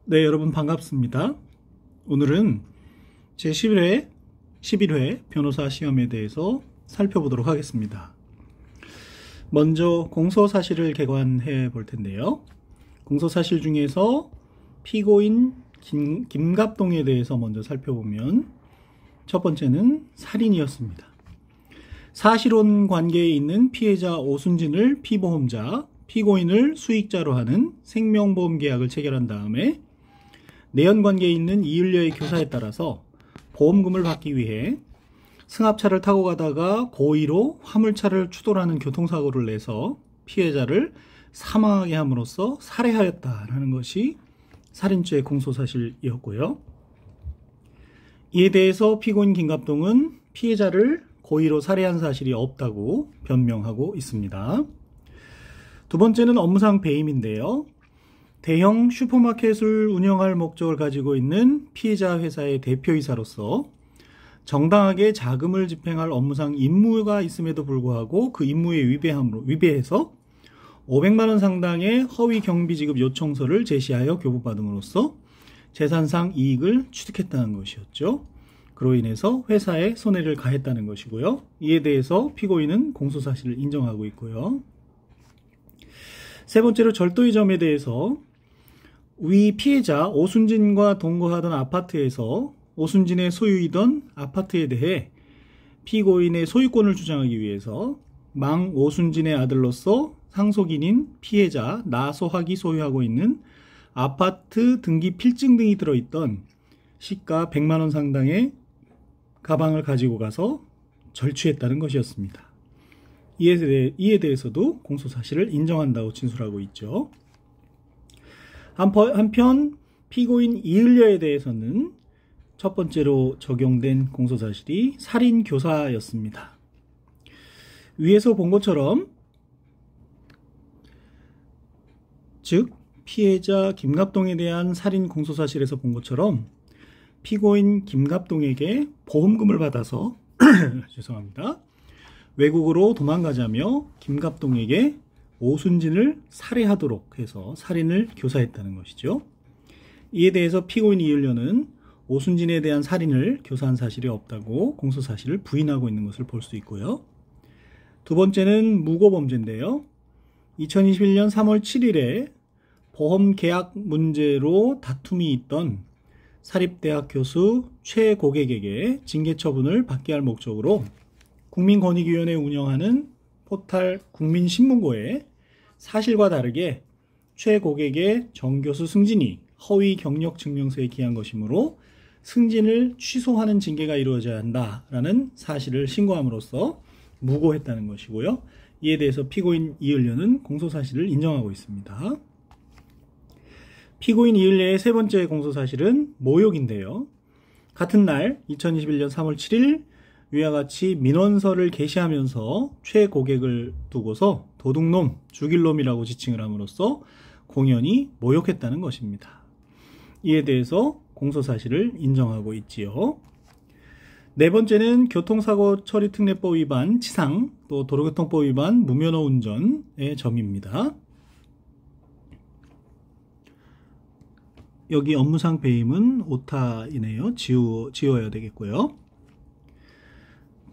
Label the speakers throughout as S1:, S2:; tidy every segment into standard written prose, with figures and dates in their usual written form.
S1: 네, 여러분 반갑습니다. 오늘은 제11회 변호사 시험에 대해서 살펴보도록 하겠습니다. 먼저 공소사실을 개관해 볼 텐데요. 공소사실 중에서 피고인 김갑동에 대해서 먼저 살펴보면 첫 번째는 살인이었습니다. 사실혼 관계에 있는 피해자 오순진을 피보험자, 피고인을 수익자로 하는 생명보험 계약을 체결한 다음에 내연관계에 있는 이율녀의 교사에 따라서 보험금을 받기 위해 승합차를 타고 가다가 고의로 화물차를 추돌하는 교통사고를 내서 피해자를 사망하게 함으로써 살해하였다라는 것이 살인죄 공소사실이었고요. 이에 대해서 피고인 김갑동은 피해자를 고의로 살해한 사실이 없다고 변명하고 있습니다. 두 번째는 업무상 배임인데요. 대형 슈퍼마켓을 운영할 목적을 가지고 있는 피해자 회사의 대표이사로서 정당하게 자금을 집행할 업무상 임무가 있음에도 불구하고 그 임무에 위배해서 500만 원 상당의 허위 경비 지급 요청서를 제시하여 교부받음으로써 재산상 이익을 취득했다는 것이었죠. 그로 인해서 회사에 손해를 가했다는 것이고요. 이에 대해서 피고인은 공소사실을 인정하고 있고요. 세 번째로 절도의 점에 대해서 위 피해자 오순진과 동거하던 아파트에서 오순진의 소유이던 아파트에 대해 피고인의 소유권을 주장하기 위해서 망 오순진의 아들로서 상속인인 피해자 나소학이 소유하고 있는 아파트 등기 필증 등이 들어있던 시가 100만 원 상당의 가방을 가지고 가서 절취했다는 것이었습니다. 이에 대해서도 공소사실을 인정한다고 진술하고 있죠. 한편 피고인 이을려에 대해서는 첫 번째로 적용된 공소사실이 살인교사였습니다. 위에서 본 것처럼 즉 피해자 김갑동에 대한 살인 공소사실에서 본 것처럼 피고인 김갑동에게 보험금을 받아서 죄송합니다. 외국으로 도망가자며 김갑동에게 오순진을 살해하도록 해서 살인을 교사했다는 것이죠. 이에 대해서 피고인 이을려는 오순진에 대한 살인을 교사한 사실이 없다고 공소사실을 부인하고 있는 것을 볼 수 있고요. 두 번째는 무고범죄인데요. 2021년 3월 7일에 보험계약 문제로 다툼이 있던 사립대학 교수 최 고객에게 징계처분을 받게 할 목적으로 국민권익위원회 운영하는 포탈 국민신문고에 사실과 다르게 최 고객의 정 교수 승진이 허위 경력 증명서에 기한 것이므로 승진을 취소하는 징계가 이루어져야 한다라는 사실을 신고함으로써 무고했다는 것이고요. 이에 대해서 피고인 이을려는 공소사실을 인정하고 있습니다. 피고인 이을려의 세 번째 공소사실은 모욕인데요. 같은 날 2021년 3월 7일 위와 같이 민원서를 게시하면서 최 고객을 두고서 도둑놈, 죽일놈이라고 지칭을 함으로써 공연히 모욕했다는 것입니다. 이에 대해서 공소사실을 인정하고 있지요. 네 번째는 교통사고 처리특례법 위반 치상, 또 도로교통법 위반 무면허 운전의 점입니다. 여기 업무상 배임은 오타이네요. 지워야 되겠고요.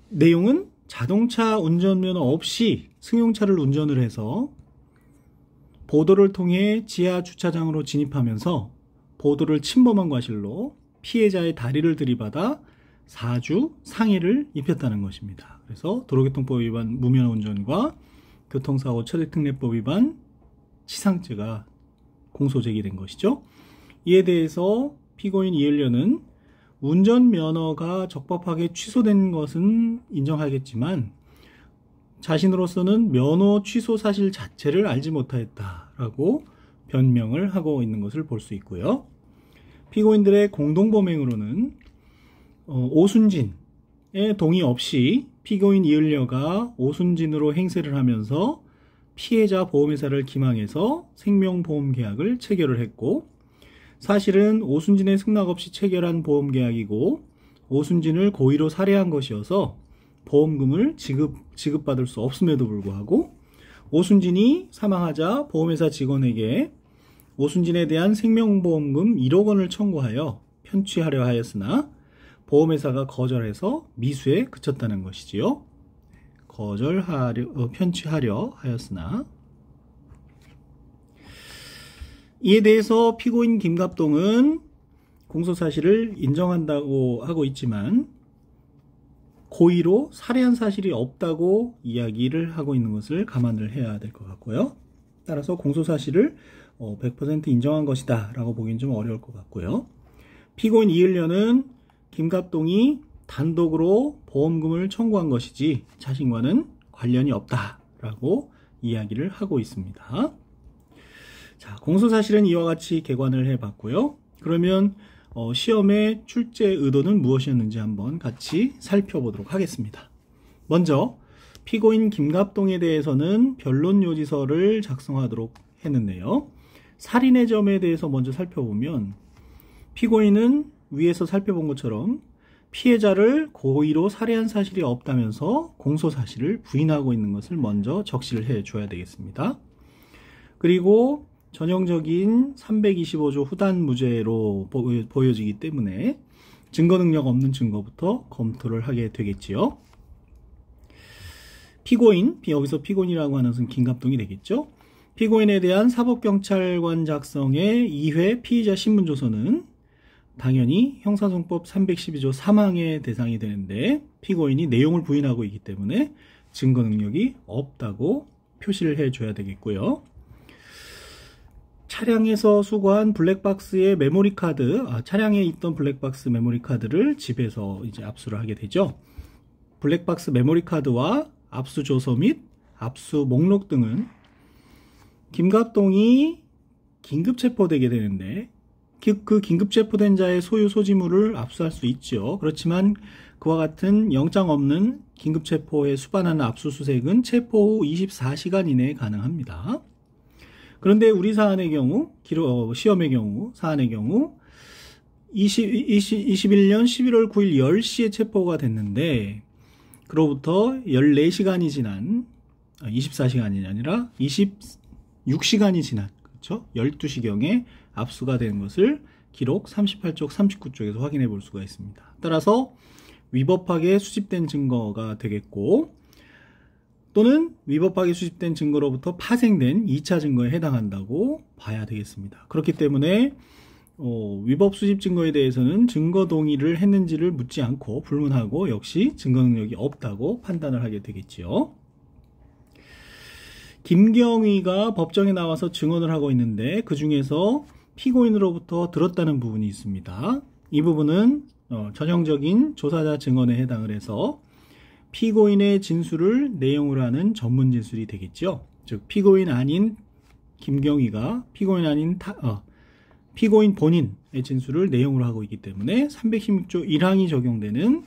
S1: 내용은 자동차 운전면허 없이 승용차를 운전을 해서 보도를 통해 지하 주차장으로 진입하면서 보도를 침범한 과실로 피해자의 다리를 들이받아 4주 상해를 입혔다는 것입니다. 그래서 도로교통법 위반 무면허 운전과 교통사고 처리특례법 위반 치상죄가 공소 제기된 것이죠. 이에 대해서 피고인 이을려는 운전면허가 적법하게 취소된 것은 인정하겠지만 자신으로서는 면허 취소 사실 자체를 알지 못하였다라고 변명을 하고 있는 것을 볼 수 있고요. 피고인들의 공동범행으로는 오순진의 동의 없이 피고인 이을려가 오순진으로 행세를 하면서 피해자 보험회사를 기망해서 생명보험계약을 체결을 했고 사실은 오순진의 승낙 없이 체결한 보험계약이고 오순진을 고의로 살해한 것이어서 보험금을 지급받을 수 없음에도 불구하고 오순진이 사망하자 보험회사 직원에게 오순진에 대한 생명보험금 1억 원을 청구하여 편취하려 하였으나 보험회사가 거절해서 미수에 그쳤다는 것이지요. 편취하려 하였으나. 이에 대해서 피고인 김갑동은 공소사실을 인정한다고 하고 있지만 고의로 살해한 사실이 없다고 이야기를 하고 있는 것을 감안을 해야 될 것 같고요. 따라서 공소사실을 100% 인정한 것이다 라고 보기엔 좀 어려울 것 같고요. 피고인 이을련은 김갑동이 단독으로 보험금을 청구한 것이지 자신과는 관련이 없다 라고 이야기를 하고 있습니다. 자, 공소사실은 이와 같이 개관을 해봤고요. 그러면 시험의 출제 의도는 무엇이었는지 한번 같이 살펴보도록 하겠습니다. 먼저 피고인 김갑동에 대해서는 변론요지서를 작성하도록 했는데요. 살인의 점에 대해서 먼저 살펴보면 피고인은 위에서 살펴본 것처럼 피해자를 고의로 살해한 사실이 없다면서 공소사실을 부인하고 있는 것을 먼저 적시를 해줘야 되겠습니다. 그리고 전형적인 325조 후단무죄로 보여지기 때문에 증거능력 없는 증거부터 검토를 하게 되겠지요. 피고인, 여기서 피고인이라고 하는 것은 김갑동이 되겠죠. 피고인에 대한 사법경찰관 작성의 2회 피의자 신문조서는 당연히 형사소송법 312조 3항의 대상이 되는데 피고인이 내용을 부인하고 있기 때문에 증거능력이 없다고 표시를 해줘야 되겠고요. 차량에서 수거한 블랙박스의 메모리 카드, 차량에 있던 블랙박스 메모리 카드를 집에서 이제 압수를 하게 되죠. 블랙박스 메모리 카드와 압수 조서 및 압수 목록 등은 김갑동이 긴급 체포되게 되는데 그 긴급 체포된 자의 소유 소지물을 압수할 수 있죠. 그렇지만 그와 같은 영장 없는 긴급 체포에 수반하는 압수수색은 체포 후 24시간 이내에 가능합니다. 그런데 우리 사안의 경우, 시험의 경우, 사안의 경우 21년 11월 9일 10시에 체포가 됐는데 그로부터 14시간이 지난 24시간이 아니라 26시간이 지난 그렇죠? 12시경에 압수가 되는 것을 기록 38쪽 39쪽에서 확인해 볼 수가 있습니다. 따라서 위법하게 수집된 증거가 되겠고 또는 위법하게 수집된 증거로부터 파생된 2차 증거에 해당한다고 봐야 되겠습니다. 그렇기 때문에 위법 수집 증거에 대해서는 증거 동의를 했는지를 묻지 않고 불문하고 역시 증거 능력이 없다고 판단을 하게 되겠지요. 김경위가 법정에 나와서 증언을 하고 있는데 그 중에서 피고인으로부터 들었다는 부분이 있습니다. 이 부분은 전형적인 조사자 증언에 해당을 해서 피고인의 진술을 내용으로 하는 전문 진술이 되겠죠. 즉 피고인 아닌 김경위가 피고인 본인의 진술을 내용으로 하고 있기 때문에 316조 1항이 적용되는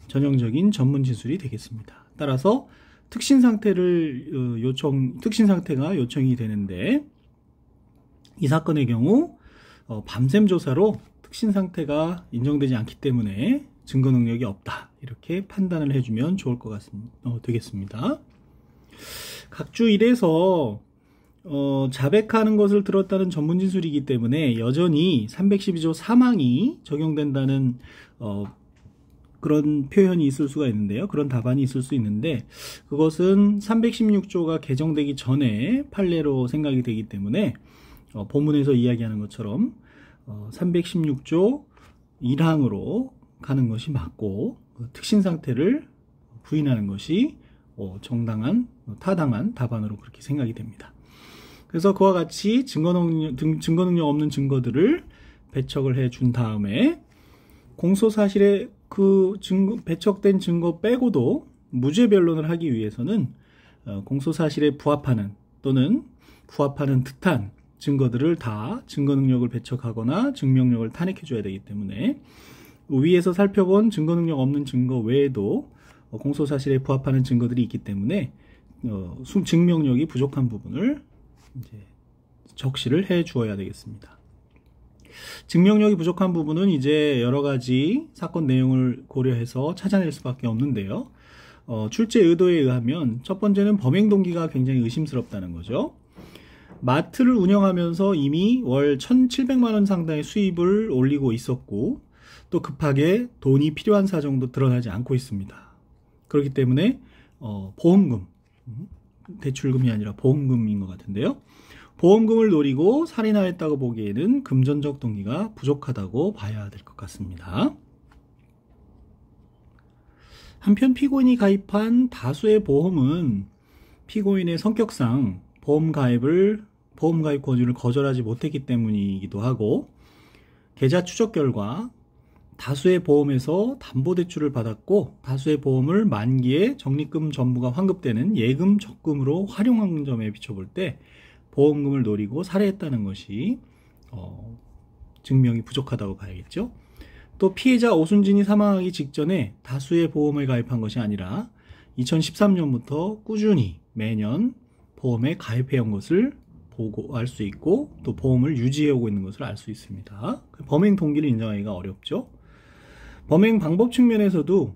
S1: 전형적인 전문 진술이 되겠습니다. 따라서 특신상태가 요청이 되는데 이 사건의 경우 밤샘 조사로 특신상태가 인정되지 않기 때문에 증거 능력이 없다 이렇게 판단을 해주면 좋을 것 되겠습니다. 각주 1에서 자백하는 것을 들었다는 전문 진술이기 때문에 여전히 312조 3항이 적용된다는 그런 표현이 있을 수가 있는데요. 그런 답안이 있을 수 있는데 그것은 316조가 개정되기 전에 판례로 생각이 되기 때문에 본문에서 이야기하는 것처럼 316조 1항으로 가는 것이 맞고 특신 상태를 부인하는 것이 타당한 답안으로 그렇게 생각이 됩니다. 그래서 그와 같이 증거 능력 없는 증거들을 배척을 해준 다음에 공소사실에 배척된 증거 빼고도 무죄 변론을 하기 위해서는 공소사실에 부합하는 또는 부합하는 듯한 증거들을 다 증거 능력을 배척하거나 증명력을 탄핵해 줘야 되기 때문에 위에서 살펴본 증거 능력 없는 증거 외에도 공소사실에 부합하는 증거들이 있기 때문에 증명력이 부족한 부분을 이제 적시를 해 주어야 되겠습니다. 증명력이 부족한 부분은 이제 여러 가지 사건 내용을 고려해서 찾아낼 수밖에 없는데요. 출제 의도에 의하면 첫 번째는 범행 동기가 굉장히 의심스럽다는 거죠. 마트를 운영하면서 이미 월 1,700만 원 상당의 수입을 올리고 있었고 또 급하게 돈이 필요한 사정도 드러나지 않고 있습니다. 그렇기 때문에 보험금, 대출금이 아니라 보험금인 것 같은데요. 보험금을 노리고 살인하였다고 보기에는 금전적 동기가 부족하다고 봐야 될 것 같습니다. 한편 피고인이 가입한 다수의 보험은 피고인의 성격상 보험 가입 권유를 거절하지 못했기 때문이기도 하고, 계좌 추적 결과 다수의 보험에서 담보대출을 받았고 다수의 보험을 만기에 적립금 전부가 환급되는 예금 적금으로 활용한 점에 비춰볼 때 보험금을 노리고 살해했다는 것이 증명이 부족하다고 봐야겠죠. 또 피해자 오순진이 사망하기 직전에 다수의 보험을 가입한 것이 아니라 2013년부터 꾸준히 매년 보험에 가입해온 것을 보고 알 수 있고 또 보험을 유지해오고 있는 것을 알 수 있습니다. 범행 동기를 인정하기가 어렵죠. 범행 방법 측면에서도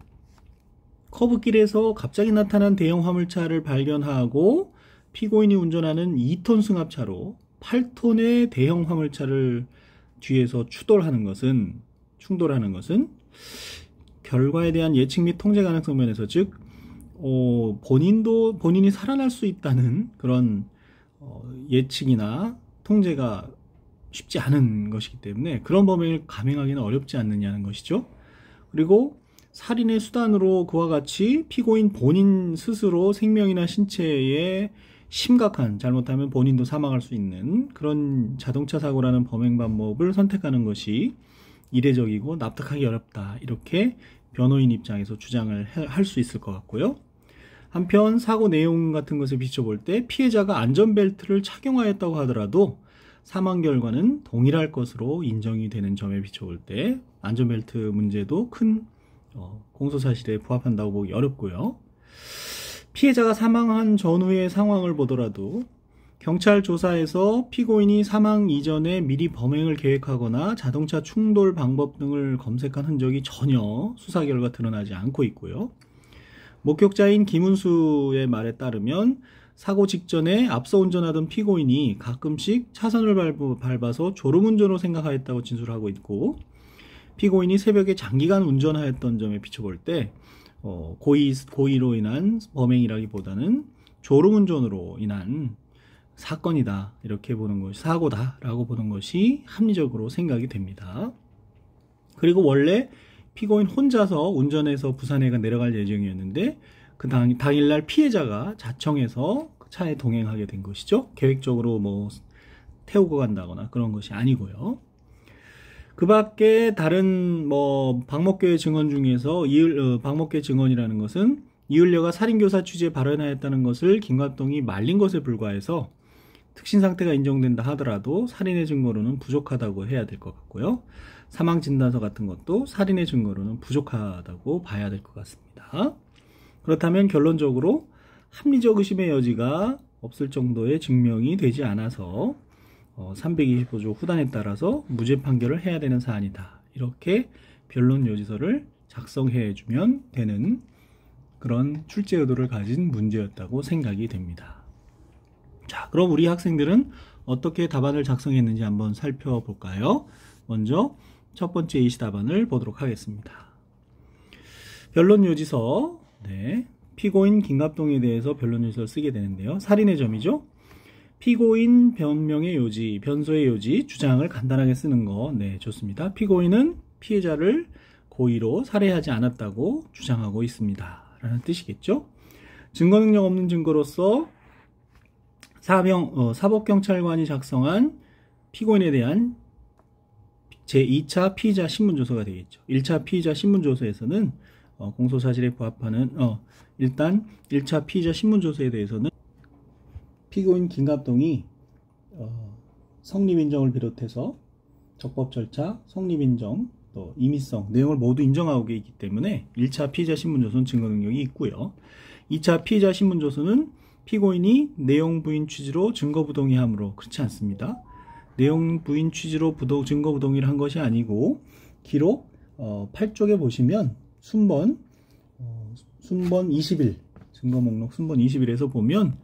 S1: 커브길에서 갑자기 나타난 대형 화물차를 발견하고 피고인이 운전하는 2톤 승합차로 8톤의 대형 화물차를 뒤에서 충돌하는 것은 결과에 대한 예측 및 통제 가능성 면에서, 즉 본인이 살아날 수 있다는 그런 예측이나 통제가 쉽지 않은 것이기 때문에 그런 범행을 감행하기는 어렵지 않느냐는 것이죠. 그리고 살인의 수단으로 그와 같이 피고인 본인 스스로 생명이나 신체에 심각한, 잘못하면 본인도 사망할 수 있는 그런 자동차 사고라는 범행 방법을 선택하는 것이 이례적이고 납득하기 어렵다, 이렇게 변호인 입장에서 주장을 할 수 있을 것 같고요. 한편 사고 내용 같은 것을 비춰볼 때 피해자가 안전벨트를 착용하였다고 하더라도 사망 결과는 동일할 것으로 인정이 되는 점에 비춰볼 때 안전벨트 문제도 큰 공소사실에 부합한다고 보기 어렵고요. 피해자가 사망한 전후의 상황을 보더라도 경찰 조사에서 피고인이 사망 이전에 미리 범행을 계획하거나 자동차 충돌 방법 등을 검색한 흔적이 전혀 수사 결과 드러나지 않고 있고요. 목격자인 김은수의 말에 따르면 사고 직전에 앞서 운전하던 피고인이 가끔씩 차선을 밟아서 졸음운전으로 생각하였다고 진술하고 있고, 피고인이 새벽에 장기간 운전하였던 점에 비춰볼 때 고의로 인한 범행이라기보다는 졸음운전으로 인한 사건이다, 이렇게 보는 것이, 사고다라고 보는 것이 합리적으로 생각이 됩니다. 그리고 원래 피고인 혼자서 운전해서 부산에가 내려갈 예정이었는데 그 당일날 피해자가 자청해서 차에 동행하게 된 것이죠. 계획적으로 태우고 간다거나 그런 것이 아니고요. 그 밖에 다른 박목교의 증언 중에서 박목교의 증언이라는 것은 이을려가 살인교사 취지에 발언하였다는 것을 김갑동이 말린 것에 불과해서 특신상태가 인정된다 하더라도 살인의 증거로는 부족하다고 해야 될 것 같고요. 사망진단서 같은 것도 살인의 증거로는 부족하다고 봐야 될 것 같습니다. 그렇다면 결론적으로 합리적 의심의 여지가 없을 정도의 증명이 되지 않아서 325조 후단에 따라서 무죄 판결을 해야 되는 사안이다, 이렇게 변론 요지서를 작성해 주면 되는 그런 출제 의도를 가진 문제였다고 생각이 됩니다. 자, 그럼 우리 학생들은 어떻게 답안을 작성했는지 한번 살펴볼까요? 먼저 첫 번째 예시 답안을 보도록 하겠습니다. 변론 요지서, 피고인 김갑동에 대해서 변론 요지서를 쓰게 되는데요. 살인의 점이죠. 피고인 변명의 요지, 변소의 요지, 주장을 간단하게 쓰는 거, 좋습니다. 피고인은 피해자를 고의로 살해하지 않았다고 주장하고 있습니다, 라는 뜻이겠죠. 증거능력 없는 증거로서 사법경찰관이 작성한 피고인에 대한 제2차 피의자 신문조서가 되겠죠. 1차 피의자 신문조서에서는 공소사실에 부합하는 일단 1차 피의자 신문조서에 대해서는 피고인 김갑동이 성립인정을 비롯해서 적법절차, 성립인정, 또 임의성 내용을 모두 인정하고 있기 때문에 1차 피의자 신문조서는 증거능력이 있고요. 2차 피의자 신문조서는 피고인이 내용 부인 취지로 증거부동의하므로, 그렇지 않습니다. 내용 부인 취지로 증거부동의를 한 것이 아니고 기록 8쪽에 보시면 순번 21, 증거목록 순번 21에서 보면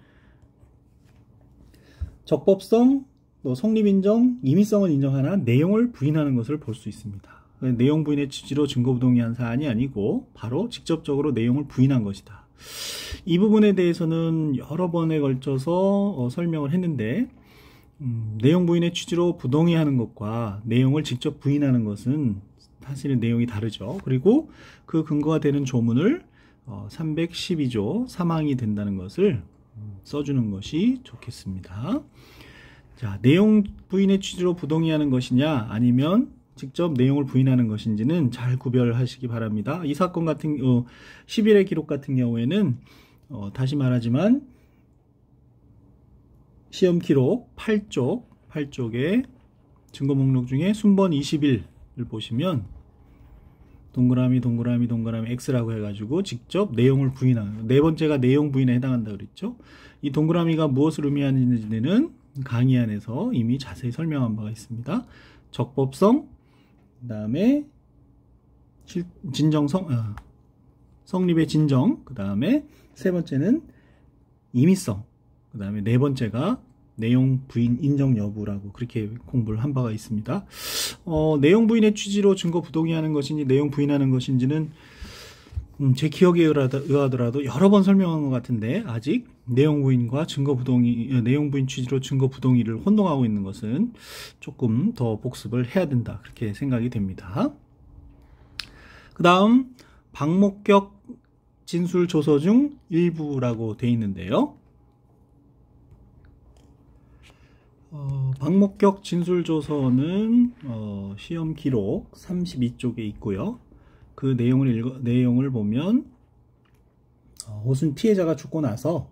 S1: 적법성, 또 성립인정, 임의성은 인정하나 내용을 부인하는 것을 볼 수 있습니다. 내용 부인의 취지로 증거부동의한 사안이 아니고 바로 직접적으로 내용을 부인한 것이다. 이 부분에 대해서는 여러 번에 걸쳐서 설명을 했는데 내용 부인의 취지로 부동의하는 것과 내용을 직접 부인하는 것은 사실은 내용이 다르죠. 그리고 그 근거가 되는 조문을 312조 사망이 된다는 것을 써주는 것이 좋겠습니다. 자, 내용 부인의 취지로 부동의하는 것이냐 아니면 직접 내용을 부인하는 것인지는 잘 구별하시기 바랍니다. 이 사건 같은 10일의 기록 같은 경우에는 다시 말하지만 시험 기록 8쪽에 증거 목록 중에 순번 21을 보시면 동그라미 X라고 해가지고 직접 내용을 부인하는, 네 번째가 내용 부인에 해당한다 그랬죠. 이 동그라미가 무엇을 의미하는지는 강의 안에서 이미 자세히 설명한 바가 있습니다. 적법성, 그 다음에 성립의 진정, 그 다음에 세 번째는 임의성, 그 다음에 네 번째가 내용 부인 인정 여부라고 그렇게 공부를 한 바가 있습니다. 내용 부인의 취지로 증거 부동의하는 것인지 내용 부인하는 것인지는 제 기억에 의하더라도 여러 번 설명한 것 같은데 아직 내용 부인과 내용 부인 취지로 증거 부동의를 혼동하고 있는 것은 조금 더 복습을 해야 된다 그렇게 생각이 됩니다. 그 다음 박목격 진술 조서 중 일부라고 되어 있는데요. 박목격 진술 조서는 시험 기록 32쪽에 있고요. 그 내용을 보면 호순 피해자가 죽고 나서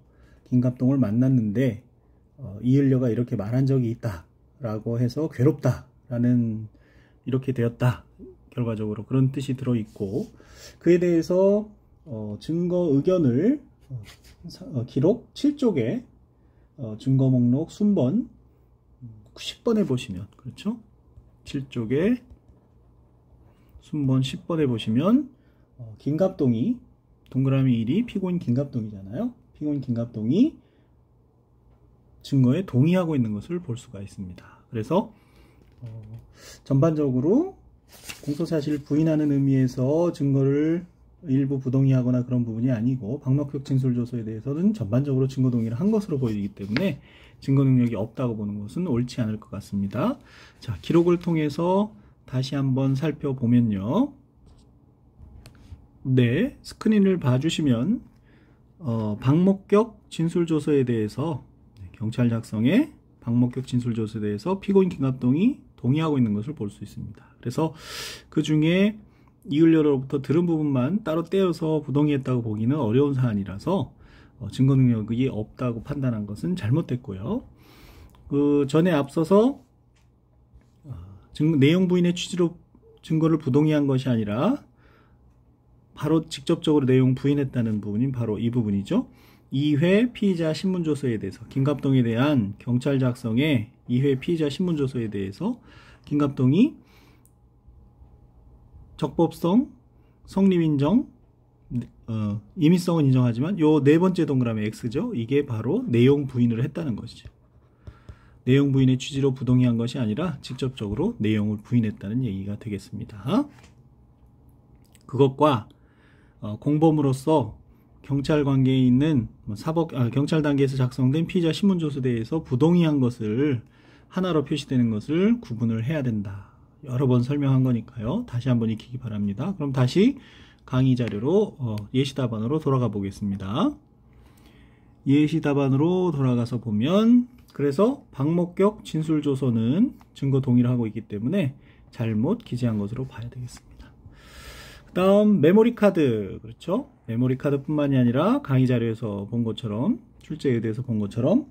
S1: 김갑동을 만났는데 이을려가 이렇게 말한 적이 있다 라고 해서 괴롭다 라는 이렇게 되었다 결과적으로 그런 뜻이 들어있고 그에 대해서 증거 의견을 기록 7쪽에 증거 목록 순번 10번에 보시면 그렇죠? 7쪽에 순번 10번에 보시면 김갑동이 동그라미 1이 피고인 김갑동이잖아요. 피고인 김갑동이 증거에 동의하고 있는 것을 볼 수가 있습니다. 그래서 전반적으로 공소사실을 부인하는 의미에서 증거를 일부 부동의하거나 그런 부분이 아니고 박목격 진술조서에 대해서는 전반적으로 증거 동의를 한 것으로 보이기 때문에 증거 능력이 없다고 보는 것은 옳지 않을 것 같습니다. 자, 기록을 통해서 다시 한번 살펴보면요. 네, 스크린을 봐주시면 박목격 진술조서에 대해서 경찰 작성의 박목격 진술조서에 대해서 피고인 김갑동이 동의하고 있는 것을 볼 수 있습니다. 그래서 그 중에 이을려로부터 들은 부분만 따로 떼어서 부동의했다고 보기는 어려운 사안이라서 증거 능력이 없다고 판단한 것은 잘못됐고요. 그 전에 앞서서 내용 부인의 취지로 증거를 부동의한 것이 아니라 바로 직접적으로 내용 부인했다는 부분이 바로 이 부분이죠. 2회 피의자 신문조서에 대해서 김갑동에 대한 경찰 작성의 2회 피의자 신문조서에 대해서 김갑동이 적법성, 성립인정, 임의성은 인정하지만 요 네 번째 동그라미 X죠. 이게 바로 내용 부인을 했다는 것이죠. 내용 부인의 취지로 부동의한 것이 아니라 직접적으로 내용을 부인했다는 얘기가 되겠습니다. 그것과 공범으로서 경찰 관계에 있는 경찰 단계에서 작성된 피의자 신문조서에 대해서 부동의한 것을 하나로 표시되는 것을 구분을 해야 된다. 여러 번 설명한 거니까요. 다시 한번 익히기 바랍니다. 그럼 다시 강의 자료로 예시 답안으로 돌아가 보겠습니다. 예시 답안으로 돌아가서 보면 그래서 박목격 진술조서는 증거 동의를 하고 있기 때문에 잘못 기재한 것으로 봐야 되겠습니다. 그 다음 메모리카드, 그렇죠? 메모리카드 뿐만이 아니라 강의 자료에서 본 것처럼 출제에 대해서 본 것처럼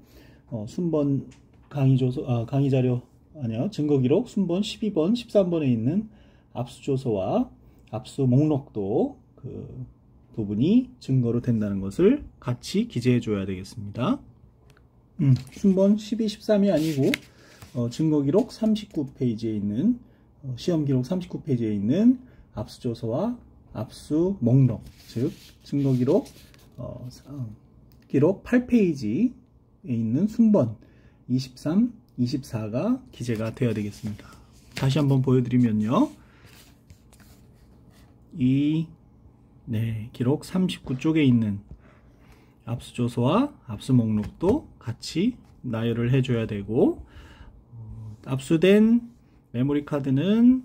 S1: 순번 강의 자료 아니요, 증거기록 순번 12번, 13번에 있는 압수조서와 압수 목록도 그 부분이 증거로 된다는 것을 같이 기재해 줘야 되겠습니다. 순번 12, 13이 아니고 증거기록 39페이지에 있는 시험기록 39페이지에 있는 압수조서와 압수 목록, 즉 증거기록 기록 8페이지에 있는 순번 23, 24가 기재가 되어야 되겠습니다. 다시 한번 보여드리면요. 기록 39쪽에 있는 압수조서와 압수 목록도 같이 나열을 해줘야 되고, 압수된 메모리 카드는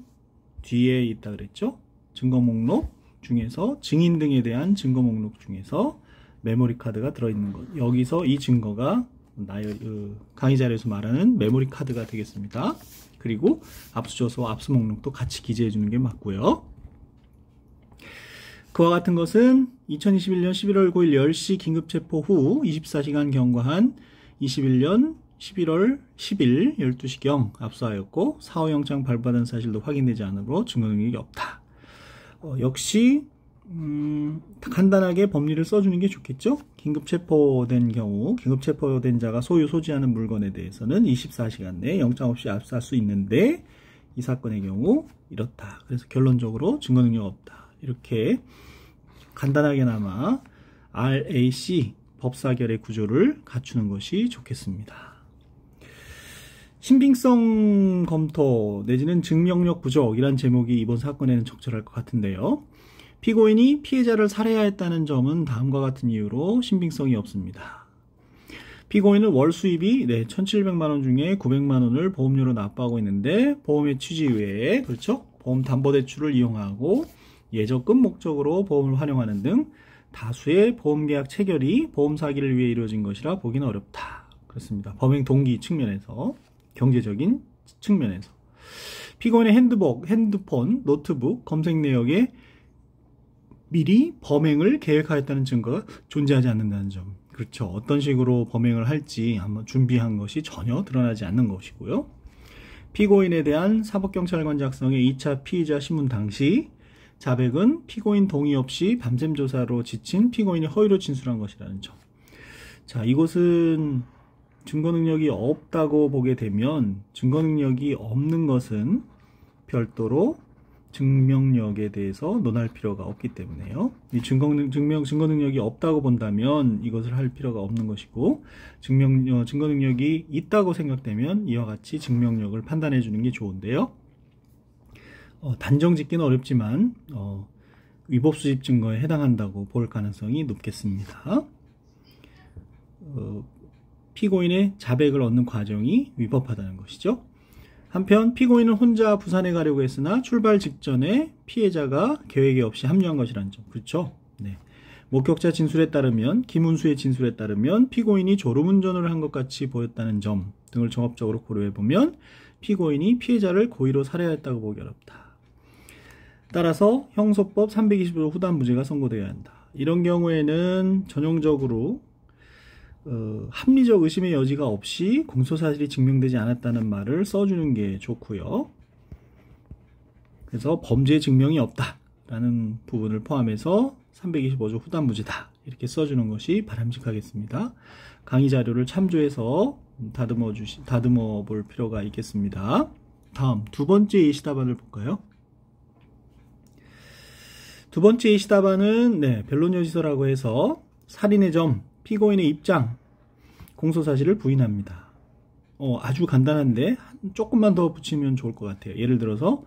S1: 뒤에 있다 그랬죠. 증거 목록 중에서 증인 등에 대한 증거 목록 중에서 메모리 카드가 들어있는 것, 여기서 이 증거가 강의 자료에서 말하는 메모리 카드가 되겠습니다. 그리고 압수조서와 압수 목록도 같이 기재해 주는 게 맞고요. 그와 같은 것은 2021년 11월 9일 10시 긴급체포 후 24시간 경과한 21년 11월 10일 12시경 압수하였고 사후영장 발부받은 사실도 확인되지 않으므로 증거 능력이 없다. 역시 간단하게 법리를 써주는 게 좋겠죠. 긴급체포된 경우, 긴급체포된 자가 소유 소지하는 물건에 대해서는 24시간 내에 영장 없이 압수할 수 있는데 이 사건의 경우 이렇다. 그래서 결론적으로 증거 능력 없다. 이렇게 간단하게나마 RAC 법사결의 구조를 갖추는 것이 좋겠습니다. 신빙성 검토 내지는 증명력 부족이란 제목이 이번 사건에는 적절할 것 같은데요. 피고인이 피해자를 살해하였다는 점은 다음과 같은 이유로 신빙성이 없습니다. 피고인은 월 수입이 1,700만원 중에 900만원을 보험료로 납부하고 있는데 보험의 취지 외에, 그렇죠? 보험 담보대출을 이용하고 예적금 목적으로 보험을 활용하는 등 다수의 보험계약 체결이 보험 사기를 위해 이루어진 것이라 보기는 어렵다. 그렇습니다. 범행 동기 측면에서, 경제적인 측면에서. 피고인의 핸드폰, 노트북, 검색 내역에 미리 범행을 계획하였다는 증거가 존재하지 않는다는 점. 그렇죠. 어떤 식으로 범행을 할지 한번 준비한 것이 전혀 드러나지 않는 것이고요. 피고인에 대한 사법경찰관 작성의 2차 피의자 신문 당시 자백은 피고인 동의 없이 밤샘 조사로 지친 피고인이 허위로 진술한 것이라는 점. 자, 이것은 증거 능력이 없다고 보게 되면 증거 능력이 없는 것은 별도로 증명력에 대해서 논할 필요가 없기 때문에요. 이 증거 능력이 없다고 본다면 이것을 할 필요가 없는 것이고, 증거 능력이 있다고 생각되면 이와 같이 증명력을 판단해 주는 게 좋은데요. 단정 짓기는 어렵지만 위법 수집 증거에 해당한다고 볼 가능성이 높겠습니다. 피고인의 자백을 얻는 과정이 위법하다는 것이죠. 한편 피고인은 혼자 부산에 가려고 했으나 출발 직전에 피해자가 계획이 없이 합류한 것이라는 점. 그렇죠? 네. 목격자 진술에 따르면, 김은수의 진술에 따르면 피고인이 졸음운전을 한 것 같이 보였다는 점 등을 종합적으로 고려해보면 피고인이 피해자를 고의로 살해했다고 보기 어렵다. 따라서 형소법 325조 후단무죄가 선고되어야 한다. 이런 경우에는 전형적으로 합리적 의심의 여지가 없이 공소사실이 증명되지 않았다는 말을 써주는 게 좋고요. 그래서 범죄 증명이 없다라는 부분을 포함해서 325조 후단무죄다 이렇게 써주는 것이 바람직하겠습니다. 강의 자료를 참조해서 다듬어 볼 필요가 있겠습니다. 다음 두 번째 예시답안을 볼까요? 두 번째 예시답안은 변론여지서라고 해서 살인의 점, 피고인의 입장, 공소사실을 부인합니다. 아주 간단한데 조금만 더 붙이면 좋을 것 같아요. 예를 들어서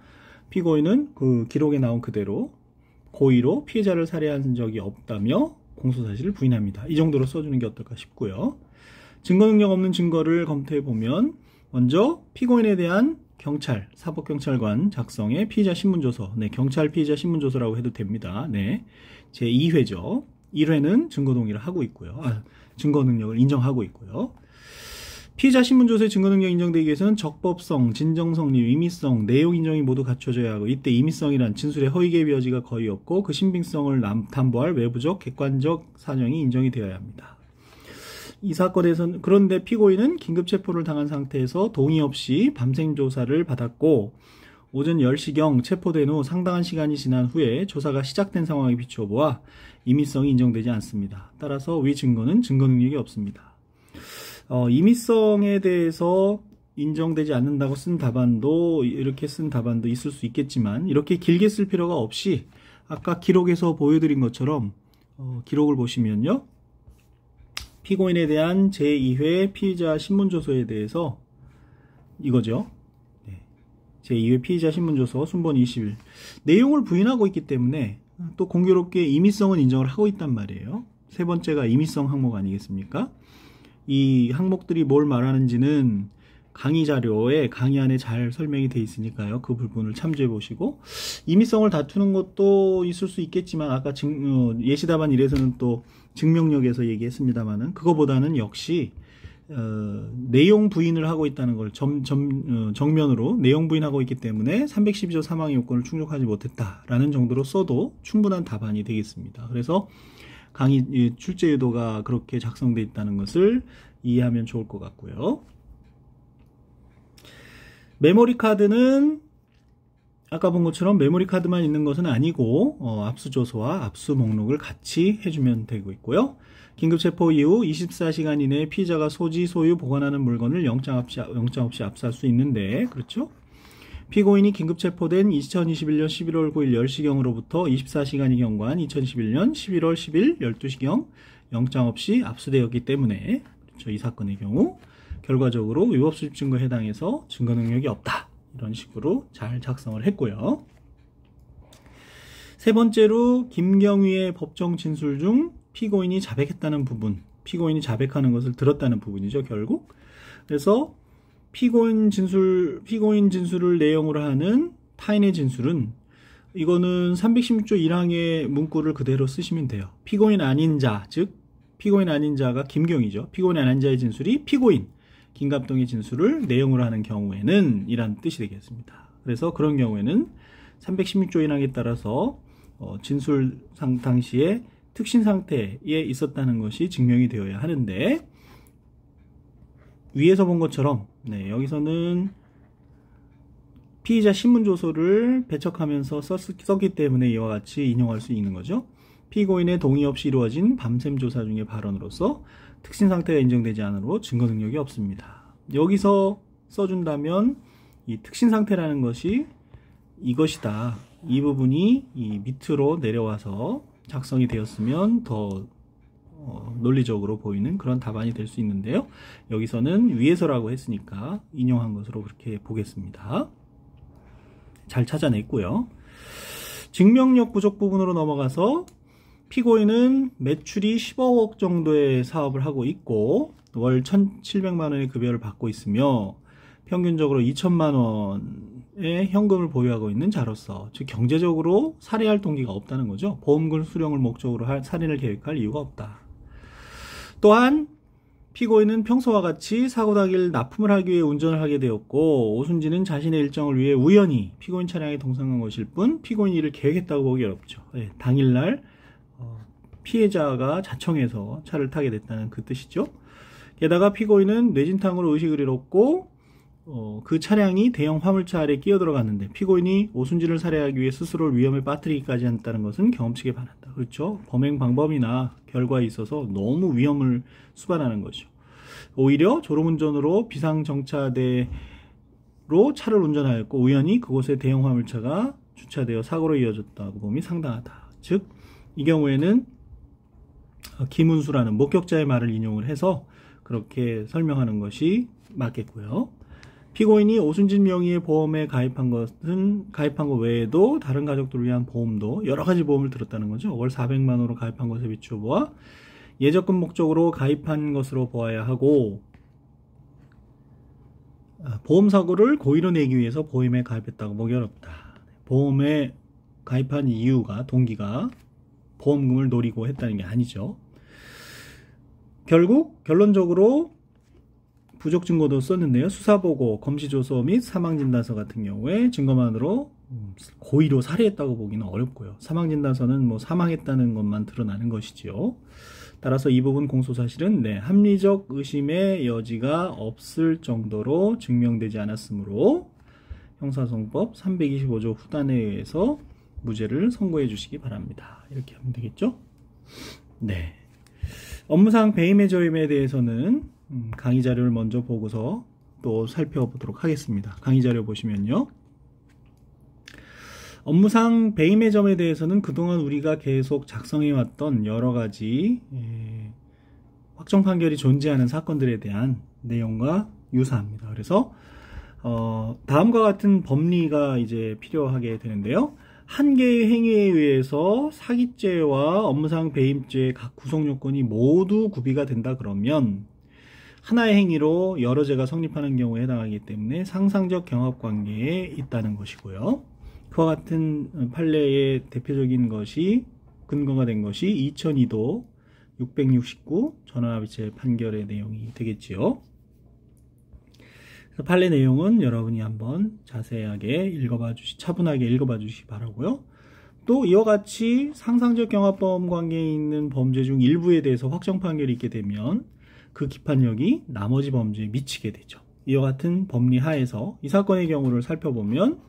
S1: 피고인은 그 기록에 나온 그대로 고의로 피해자를 살해한 적이 없다며 공소사실을 부인합니다. 이 정도로 써주는 게 어떨까 싶고요. 증거능력 없는 증거를 검토해보면 먼저 피고인에 대한 경찰, 사법경찰관 작성의 피의자 신문조서, 경찰 피의자 신문조서라고 해도 됩니다. 제2회죠. 1회는 증거동의를 하고 있고요. 증거능력을 인정하고 있고요. 피의자 신문조서의 증거능력 인정되기 위해서는 적법성, 진정성리, 의미성, 내용 인정이 모두 갖춰져야 하고, 이때 의미성이란 진술의 허위개입 여지가 거의 없고 그 신빙성을 담보할 외부적, 객관적 사정이 인정이 되어야 합니다. 이 사건에서는 그런데 피고인은 긴급체포를 당한 상태에서 동의 없이 밤샘 조사를 받았고 오전 10시경 체포된 후 상당한 시간이 지난 후에 조사가 시작된 상황에 비추어 보아 임의성이 인정되지 않습니다. 따라서 위 증거는 증거 능력이 없습니다. 임의성에 대해서 인정되지 않는다고 쓴 답안도, 이렇게 쓴 답안도 있을 수 있겠지만 이렇게 길게 쓸 필요가 없이 아까 기록에서 보여드린 것처럼 기록을 보시면요. 피고인에 대한 제2회 피의자 신문조서에 대해서 이거죠. 제2회 피의자 신문조서 순번 20일. 내용을 부인하고 있기 때문에 또 공교롭게 임의성은 인정을 하고 있단 말이에요. 세 번째가 임의성 항목 아니겠습니까? 이 항목들이 뭘 말하는지는 강의 자료에 강의 안에 잘 설명이 돼 있으니까요. 그 부분을 참조해 보시고, 임의성을 다투는 것도 있을 수 있겠지만 아까 예시답안 1에서는 또 증명력에서 얘기했습니다만은 그거보다는 역시 내용 부인을 하고 있다는 걸 정면으로 내용 부인하고 있기 때문에 312조 사망의 요건을 충족하지 못했다라는 정도로 써도 충분한 답안이 되겠습니다. 그래서 강의 출제 유도가 그렇게 작성되어 있다는 것을 이해하면 좋을 것 같고요. 메모리 카드는 아까 본 것처럼 메모리 카드만 있는 것은 아니고 압수조서와 압수 목록을 같이 해주면 되고 있고요. 긴급체포 이후 24시간 이내에 피의자가 소지, 소유, 보관하는 물건을 영장 없이 압수할 수 있는데, 그렇죠? 피고인이 긴급체포된 2021년 11월 9일 10시경으로부터 24시간이 경과한 2021년 11월 10일 12시경 영장 없이 압수되었기 때문에, 그렇죠? 이 사건의 경우 결과적으로 위법수집 증거에 해당해서 증거 능력이 없다. 이런 식으로 잘 작성을 했고요. 세 번째로 김경위의 법정 진술 중 피고인이 자백했다는 부분, 피고인이 자백하는 것을 들었다는 부분이죠, 결국. 그래서 피고인 진술을 내용으로 하는 타인의 진술은 이거는 316조 1항의 문구를 그대로 쓰시면 돼요. 피고인 아닌 자, 즉 피고인 아닌 자가 김경위죠. 피고인 아닌 자의 진술이 피고인 김갑동의 진술을 내용으로 하는 경우에는 이란 뜻이 되겠습니다. 그래서 그런 경우에는 316조 1항에 따라서 진술 당시에 특신 상태에 있었다는 것이 증명이 되어야 하는데, 위에서 본 것처럼 여기서는 피의자 신문조서를 배척하면서 썼기 때문에 이와 같이 인용할 수 있는 거죠. 피고인의 동의 없이 이루어진 밤샘 조사 중의 발언으로서 특신 상태가 인정되지 않으므로 증거 능력이 없습니다. 여기서 써준다면 이 특신 상태라는 것이 이것이다. 이 부분이 이 밑으로 내려와서 작성이 되었으면 더 논리적으로 보이는 그런 답안이 될 수 있는데요. 여기서는 위에서라고 했으니까 인용한 것으로 그렇게 보겠습니다. 잘 찾아냈고요. 증명력 부족 부분으로 넘어가서 피고인은 매출이 15억 정도의 사업을 하고 있고 월 1,700만 원의 급여를 받고 있으며 평균적으로 2천만 원의 현금을 보유하고 있는 자로서, 즉 경제적으로 살해할 동기가 없다는 거죠. 보험금 수령을 목적으로 살인을 계획할 이유가 없다. 또한 피고인은 평소와 같이 사고 당일 납품을 하기 위해 운전을 하게 되었고, 오순진은 자신의 일정을 위해 우연히 피고인 차량에 동승한 것일 뿐 피고인이 이를 계획했다고 보기 어렵죠. 당일날 피해자가 자청해서 차를 타게 됐다는 그 뜻이죠. 게다가 피고인은 뇌진탕으로 의식을 잃었고 그 차량이 대형 화물차 아래 끼어들어갔는데 피고인이 오순진을 살해하기 위해 스스로를 위험에 빠뜨리기까지 했다는 것은 경험칙에 반한다. 그렇죠. 범행 방법이나 결과에 있어서 너무 위험을 수반하는 거죠. 오히려 졸음운전으로 비상정차대로 차를 운전하였고 우연히 그곳에 대형 화물차가 주차되어 사고로 이어졌다고 봄이 상당하다. 즉 이 경우에는 김은수라는 목격자의 말을 인용을 해서 그렇게 설명하는 것이 맞겠고요. 피고인이 오순진 명의의 보험에 가입한 것 외에도 다른 가족들을 위한 보험도 여러 가지 보험을 들었다는 거죠. 월 400만 원으로 가입한 것에 비추어 보아 예적금 목적으로 가입한 것으로 보아야 하고, 보험 사고를 고의로 내기 위해서 보험에 가입했다고 보기 어렵다. 보험에 가입한 이유가, 동기가 보험금을 노리고 했다는 게 아니죠. 결국 결론적으로 부족 증거도 썼는데요. 수사보고, 검시조서 및 사망진단서 같은 경우에 증거만으로 고의로 살해했다고 보기는 어렵고요. 사망진단서는 뭐 사망했다는 것만 드러나는 것이지요. 따라서 이 부분 공소사실은 합리적 의심의 여지가 없을 정도로 증명되지 않았으므로 형사소송법 325조 후단에 의해서 무죄를 선고해 주시기 바랍니다. 이렇게 하면 되겠죠? 네. 업무상 배임의 저임에 대해서는 강의 자료를 먼저 보고서 또 살펴보도록 하겠습니다. 강의 자료 보시면요. 업무상 배임의 점에 대해서는 그동안 우리가 계속 작성해왔던 여러 가지 확정 판결이 존재하는 사건들에 대한 내용과 유사합니다. 그래서 다음과 같은 법리가 이제 필요하게 되는데요. 한 개의 행위에 의해서 사기죄와 업무상 배임죄의 각 구성 요건이 모두 구비가 된다 그러면 하나의 행위로 여러 죄가 성립하는 경우에 해당하기 때문에 상상적 경합관계에 있다는 것이고요. 그와 같은 판례의 대표적인 것이 근거가 된 것이 2002도 669 전원합의체 판결의 내용이 되겠지요. 판례 내용은 여러분이 한번 자세하게 차분하게 읽어봐 주시기 바라고요. 또 이와 같이 상상적 경합범 관계에 있는 범죄 중 일부에 대해서 확정 판결이 있게 되면 그 기판력이 나머지 범죄에 미치게 되죠. 이와 같은 법리 하에서 이 사건의 경우를 살펴보면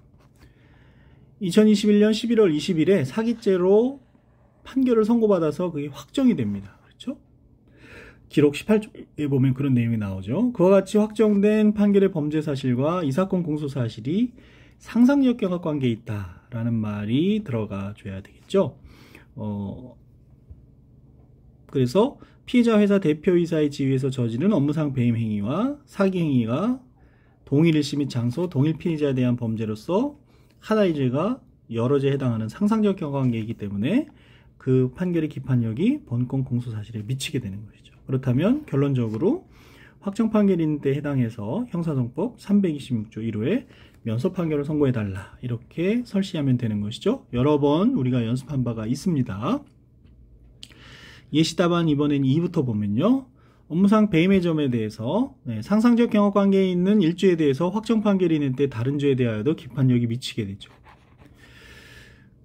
S1: 2021년 11월 20일에 사기죄로 판결을 선고받아서 그게 확정이 됩니다. 그렇죠? 기록 18쪽에 보면 그런 내용이 나오죠. 그와 같이 확정된 판결의 범죄 사실과 이 사건 공소 사실이 상상적 경합 관계에 있다라는 말이 들어가 줘야 되겠죠. 그래서 피해자 회사 대표이사의 지위에서 저지른 업무상 배임 행위와 사기 행위가 동일 일시 및 장소, 동일 피해자에 대한 범죄로서 하나의 죄가 여러 죄에 해당하는 상상적 경합 관계이기 때문에 그 판결의 기판력이 본건 공소 사실에 미치게 되는 것이죠. 그렇다면 결론적으로 확정 판결인 데 해당해서 형사소송법 326조 1호에 면소 판결을 선고해달라 이렇게 설시하면 되는 것이죠. 여러 번 우리가 연습한 바가 있습니다. 예시답안 이번엔 2부터 보면요. 업무상 배임의 점에 대해서 상상적 경합 관계에 있는 일죄에 대해서 확정 판결이 있는 때 다른 죄에 대하여도 기판력이 미치게 되죠.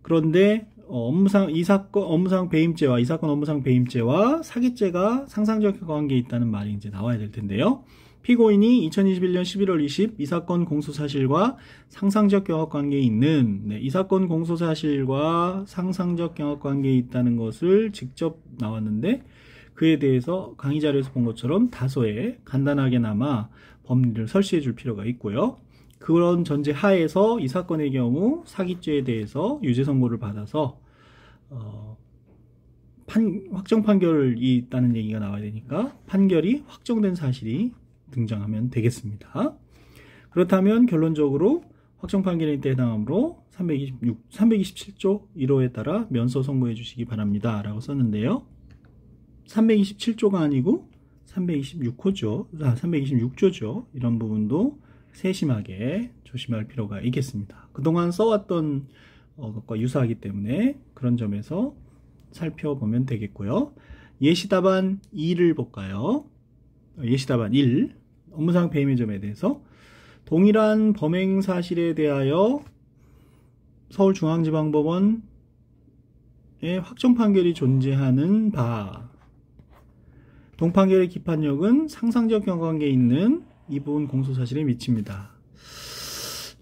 S1: 그런데 업무상 배임죄와 이 사건 업무상 배임죄와 사기죄가 상상적 경합 관계에 있다는 말이 이제 나와야 될 텐데요. 피고인이 2021년 11월 20 이 사건 공소 사실과 상상적 경합 관계에 있는 이 사건 공소 사실과 상상적 경합 관계에 있다는 것을 직접 나왔는데 그에 대해서 강의 자료에서 본 것처럼 다소의 간단하게나마 법리를 설시해 줄 필요가 있고요. 그런 전제 하에서 이 사건의 경우 사기죄에 대해서 유죄 선고를 받아서 확정 판결이 있다는 얘기가 나와야 되니까 판결이 확정된 사실이 등장하면 되겠습니다. 그렇다면 결론적으로 확정 판결에 해당하므로 327조 1호에 따라 면소 선고해 주시기 바랍니다 라고 썼는데요. 327조가 아니고 326호죠. 326조죠. 이런 부분도 세심하게 조심할 필요가 있겠습니다. 그동안 써왔던 것과 유사하기 때문에 그런 점에서 살펴보면 되겠고요. 예시답안 2를 볼까요? 예시답안 1 업무상 배임의 점에 대해서 동일한 범행 사실에 대하여 서울중앙지방법원의 확정 판결이 존재하는 바 동판결의 기판력은 상상적 경합관계에 있는 이 부분 공소사실에 미칩니다.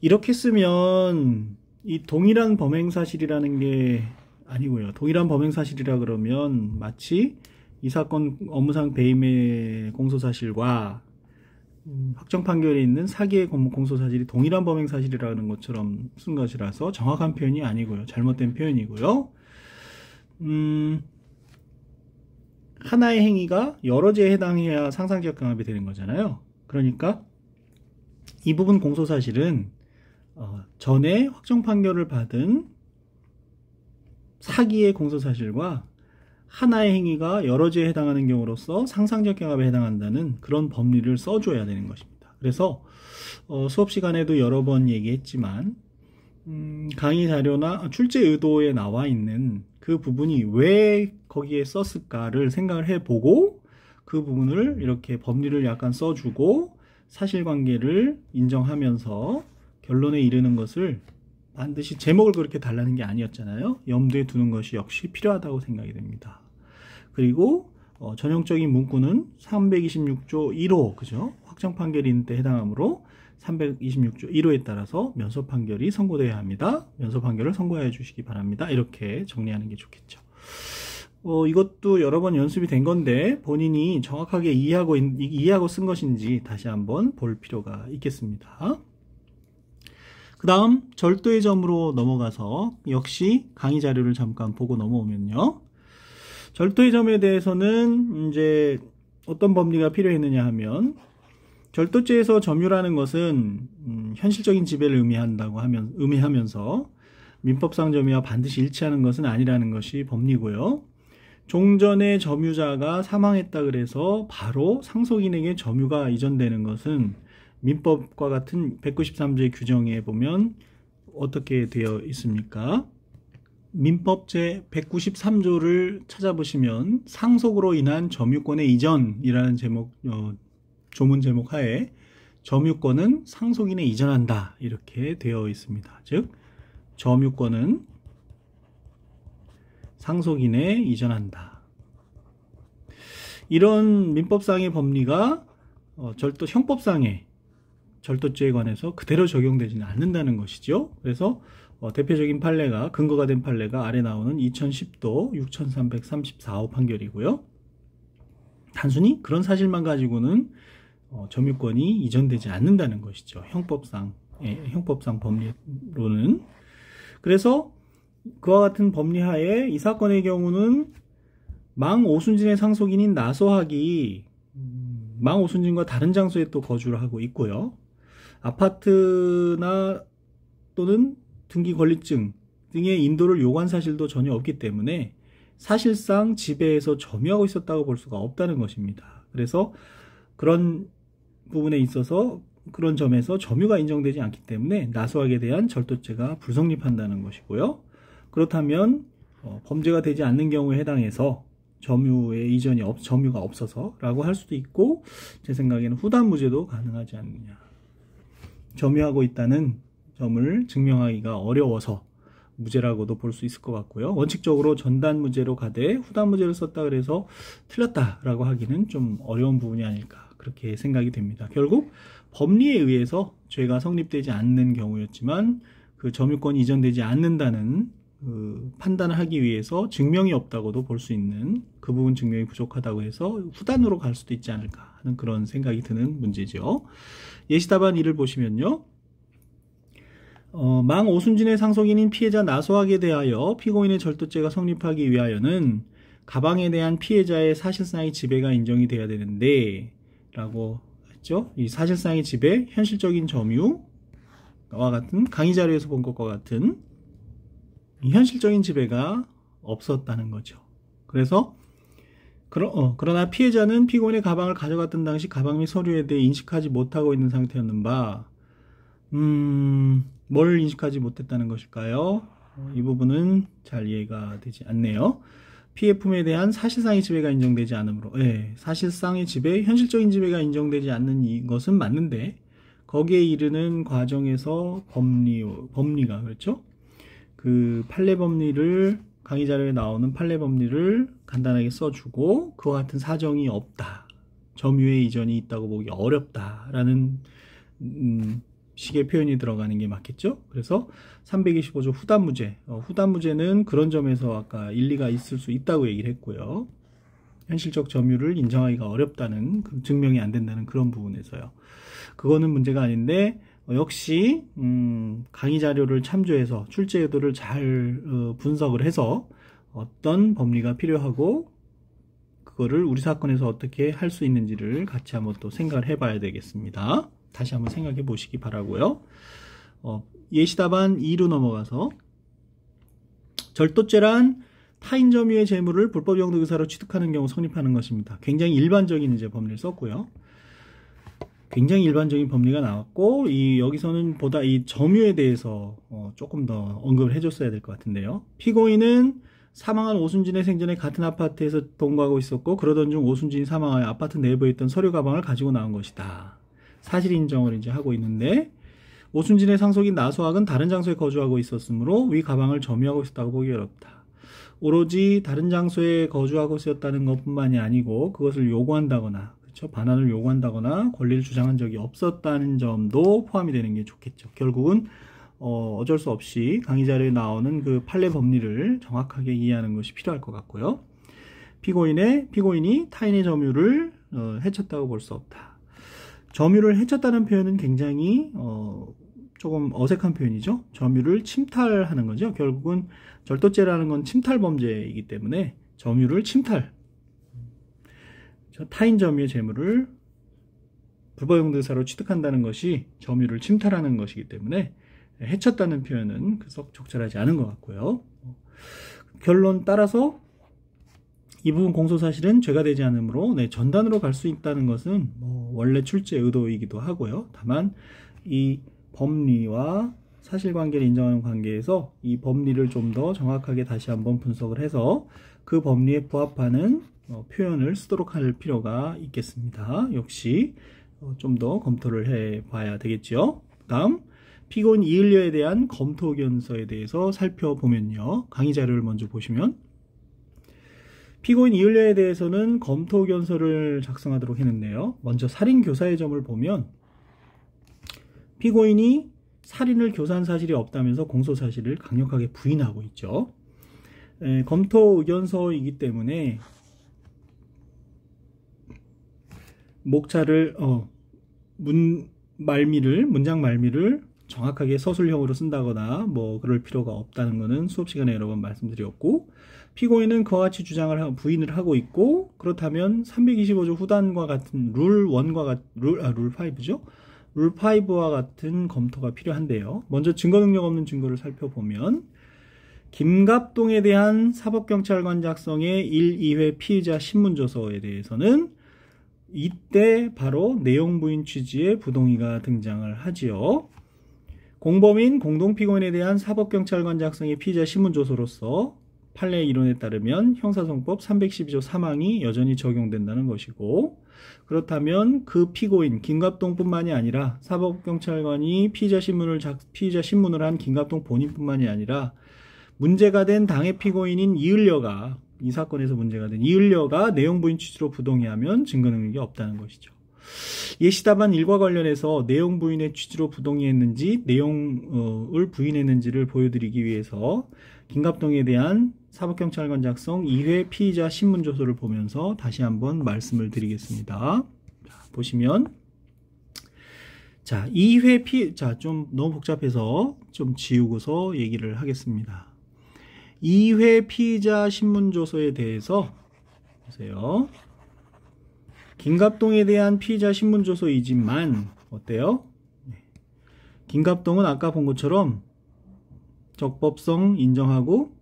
S1: 이렇게 쓰면 이 동일한 범행사실이라는 게 아니고요. 동일한 범행사실이라 그러면 마치 이 사건 업무상 배임의 공소사실과 확정 판결에 있는 사기의 공소사실이 동일한 범행사실이라는 것처럼 쓴 것이라서 정확한 표현이 아니고요. 잘못된 표현이고요. 하나의 행위가 여러 죄에 해당해야 상상적 경합이 되는 거잖아요. 그러니까 이 부분 공소사실은 전에 확정 판결을 받은 사기의 공소사실과 하나의 행위가 여러 죄에 해당하는 경우로서 상상적 경합에 해당한다는 그런 법리를 써줘야 되는 것입니다. 그래서 수업 시간에도 여러 번 얘기했지만 강의 자료나 출제 의도에 나와 있는 그 부분이 왜 거기에 썼을까를 생각을 해보고 그 부분을 이렇게 법리를 약간 써주고 사실관계를 인정하면서 결론에 이르는 것을 반드시 제목을 그렇게 달라는 게 아니었잖아요. 염두에 두는 것이 역시 필요하다고 생각이 됩니다. 그리고 전형적인 문구는 326조 1호 그죠? 확정 판결이 있는 때 해당하므로 326조 1호에 따라서 면소 판결이 선고되어야 합니다. 면소 판결을 선고해 주시기 바랍니다. 이렇게 정리하는 게 좋겠죠. 이것도 여러 번 연습이 된 건데 본인이 정확하게 이해하고 쓴 것인지 다시 한번 볼 필요가 있겠습니다. 그 다음 절도의 점으로 넘어가서 역시 강의 자료를 잠깐 보고 넘어오면요. 절도의 점에 대해서는 이제 어떤 법리가 필요했느냐 하면, 절도죄에서 점유라는 것은 현실적인 지배를 의미하면서 민법상 점유와 반드시 일치하는 것은 아니라는 것이 법리고요. 종전에 점유자가 사망했다 그래서 바로 상속인에게 점유가 이전되는 것은 민법과 같은 193조의 규정에 보면 어떻게 되어 있습니까? 민법 제 193조를 찾아보시면 상속으로 인한 점유권의 이전이라는 조문 제목 하에 점유권은 상속인에 이전한다 이렇게 되어 있습니다. 즉 점유권은 상속인에 이전한다. 이런 민법상의 법리가 형법상의 절도죄에 관해서 그대로 적용되지는 않는다는 것이죠. 그래서 대표적인 판례가, 근거가 된 판례가 아래 나오는 2010도 6334호 판결이고요. 단순히 그런 사실만 가지고는 점유권이 이전되지 않는다는 것이죠. 형법상 법리로는. 그래서 그와 같은 법리 하에 이 사건의 경우는 망 오순진의 상속인인 나소학이 망 오순진과 다른 장소에 또 거주를 하고 있고요. 아파트나 또는 등기 권리증 등의 인도를 요구한 사실도 전혀 없기 때문에 사실상 지배에서 점유하고 있었다고 볼 수가 없다는 것입니다. 그래서 그런 부분에 있어서, 그런 점에서 점유가 인정되지 않기 때문에 나소학에 대한 절도죄가 불성립한다는 것이고요. 그렇다면 범죄가 되지 않는 경우에 해당해서 점유의 이전이 점유가 없어서 라고 할 수도 있고, 제 생각에는 후단무죄도 가능하지 않느냐. 점유하고 있다는 점을 증명하기가 어려워서 무죄라고도 볼 수 있을 것 같고요. 원칙적으로 전단무죄로 가되 후단무죄를 썼다 그래서 틀렸다라고 하기는 좀 어려운 부분이 아닐까, 그렇게 생각이 됩니다. 결국 법리에 의해서 죄가 성립되지 않는 경우였지만 그 점유권이 이전되지 않는다는 판단을 하기 위해서 증명이 없다고도 볼 수 있는, 그 부분 증명이 부족하다고 해서 후단으로 갈 수도 있지 않을까 하는 그런 생각이 드는 문제죠. 예시답안 1을 보시면요. 망 오순진의 상속인인 피해자 나소학에 대하여 피고인의 절도죄가 성립하기 위하여는 가방에 대한 피해자의 사실상의 지배가 인정이 돼야 되는데 라고 했죠. 이 사실상의 지배, 현실적인 점유와 같은 강의 자료에서 본 것과 같은 현실적인 지배가 없었다는 거죠. 그래서 그러나 피해자는 피고인의 가방을 가져갔던 당시 가방 및 서류에 대해 인식하지 못하고 있는 상태였는 바, 뭘 인식하지 못했다는 것일까요? 이 부분은 잘 이해가 되지 않네요. 피해품에 대한 사실상의 지배가 인정되지 않으므로, 사실상의 지배, 현실적인 지배가 인정되지 않는 것은 맞는데 거기에 이르는 과정에서 법리가 그렇죠? 그 판례 법리를, 강의 자료에 나오는 판례 법리를 간단하게 써주고 그와 같은 사정이 없다, 점유의 이전이 있다고 보기 어렵다라는 식의 표현이 들어가는 게 맞겠죠? 그래서 325조 후단무죄, 후단무죄는 그런 점에서 아까 일리가 있을 수 있다고 얘기를 했고요. 현실적 점유를 인정하기가 어렵다는, 증명이 안 된다는 그런 부분에서요. 그거는 문제가 아닌데 역시 강의 자료를 참조해서 출제 의도를 잘 분석을 해서 어떤 법리가 필요하고 그거를 우리 사건에서 어떻게 할 수 있는지를 같이 한번 또 생각을 해봐야 되겠습니다. 다시 한번 생각해 보시기 바라고요. 예시답안 2로 넘어가서, 절도죄란 타인 점유의 재물을 불법 용도 의사로 취득하는 경우 성립하는 것입니다. 굉장히 일반적인 이제 법리를 썼고요. 굉장히 일반적인 법리가 나왔고, 여기서는 보다 이 점유에 대해서 조금 더 언급을 해줬어야 될 것 같은데요. 피고인은 사망한 오순진의 생전에 같은 아파트에서 동거하고 있었고, 그러던 중 오순진이 사망하여 아파트 내부에 있던 서류 가방을 가지고 나온 것이다. 사실 인정을 이제 하고 있는데, 오순진의 상속인 나소학은 다른 장소에 거주하고 있었으므로 위 가방을 점유하고 있었다고 보기 어렵다. 오로지 다른 장소에 거주하고 있었다는 것뿐만이 아니고 그것을 요구한다거나, 그렇죠? 반환을 요구한다거나 권리를 주장한 적이 없었다는 점도 포함이 되는 게 좋겠죠. 결국은 어쩔 수 없이 강의 자료에 나오는 그 판례 법리를 정확하게 이해하는 것이 필요할 것 같고요. 피고인이 타인의 점유를 해쳤다고 볼 수 없다. 점유를 해쳤다는 표현은 굉장히 조금 어색한 표현이죠. 점유를 침탈하는 거죠. 결국은 절도죄라는 건 침탈 범죄이기 때문에 점유를 침탈. 타인 점유의 재물을 불법용대사로 취득한다는 것이 점유를 침탈하는 것이기 때문에 해쳤다는 표현은 썩 적절하지 않은 것 같고요. 결론 따라서 이 부분 공소사실은 죄가 되지 않으므로 전단으로 갈 수 있다는 것은 원래 출제 의도이기도 하고요. 다만 이 법리와 사실관계를 인정하는 관계에서 이 법리를 좀 더 정확하게 다시 한번 분석을 해서 그 법리에 부합하는 표현을 쓰도록 할 필요가 있겠습니다. 역시 좀 더 검토를 해 봐야 되겠죠. 다음 피고인 이을려에 대한 검토 의견서에 대해서 살펴보면요. 강의 자료를 먼저 보시면 피고인 이을려에 대해서는 검토 의견서를 작성하도록 했는데요. 먼저 살인 교사의 점을 보면 피고인이 살인을 교사한 사실이 없다면서 공소사실을 강력하게 부인하고 있죠. 검토 의견서이기 때문에 목차를 문장 말미를 정확하게 서술형으로 쓴다거나 그럴 필요가 없다는 것은 수업 시간에 여러 번 말씀드렸고, 피고인은 그와 같이 부인을 하고 있고, 그렇다면 325조 후단과 같은 룰 5죠? 룰 5와 같은 검토가 필요한데요. 먼저 증거 능력 없는 증거를 살펴보면 김갑동에 대한 사법경찰관 작성의 1, 2회 피의자 신문조서에 대해서는 이때 바로 내용 부인 취지의 부동의가 등장을 하지요. 공범인 공동피고인에 대한 사법경찰관 작성의 피의자 신문조서로서 판례 이론에 따르면 형사소송법 312조 3항이 여전히 적용된다는 것이고, 그렇다면 그 피고인 김갑동뿐만이 아니라 사법경찰관이 피의자 신문을 한 김갑동 본인뿐만이 아니라 문제가 된 당의 피고인인 이을려가, 이 사건에서 문제가 된 이을려가 내용 부인 취지로 부동의하면 증거 능력이 없다는 것이죠. 예시답안 1과 관련해서 내용 부인의 취지로 부동의했는지 내용을 부인했는지를 보여드리기 위해서 김갑동에 대한 사법경찰관 작성 2회 피의자 신문조서를 보면서 다시 한번 말씀을 드리겠습니다. 보시면 2회 좀 너무 복잡해서 좀 지우고서 얘기를 하겠습니다. 2회 피의자 신문조서에 대해서 보세요. 김갑동에 대한 피의자 신문조서이지만 어때요? 김갑동은 아까 본 것처럼 적법성 인정하고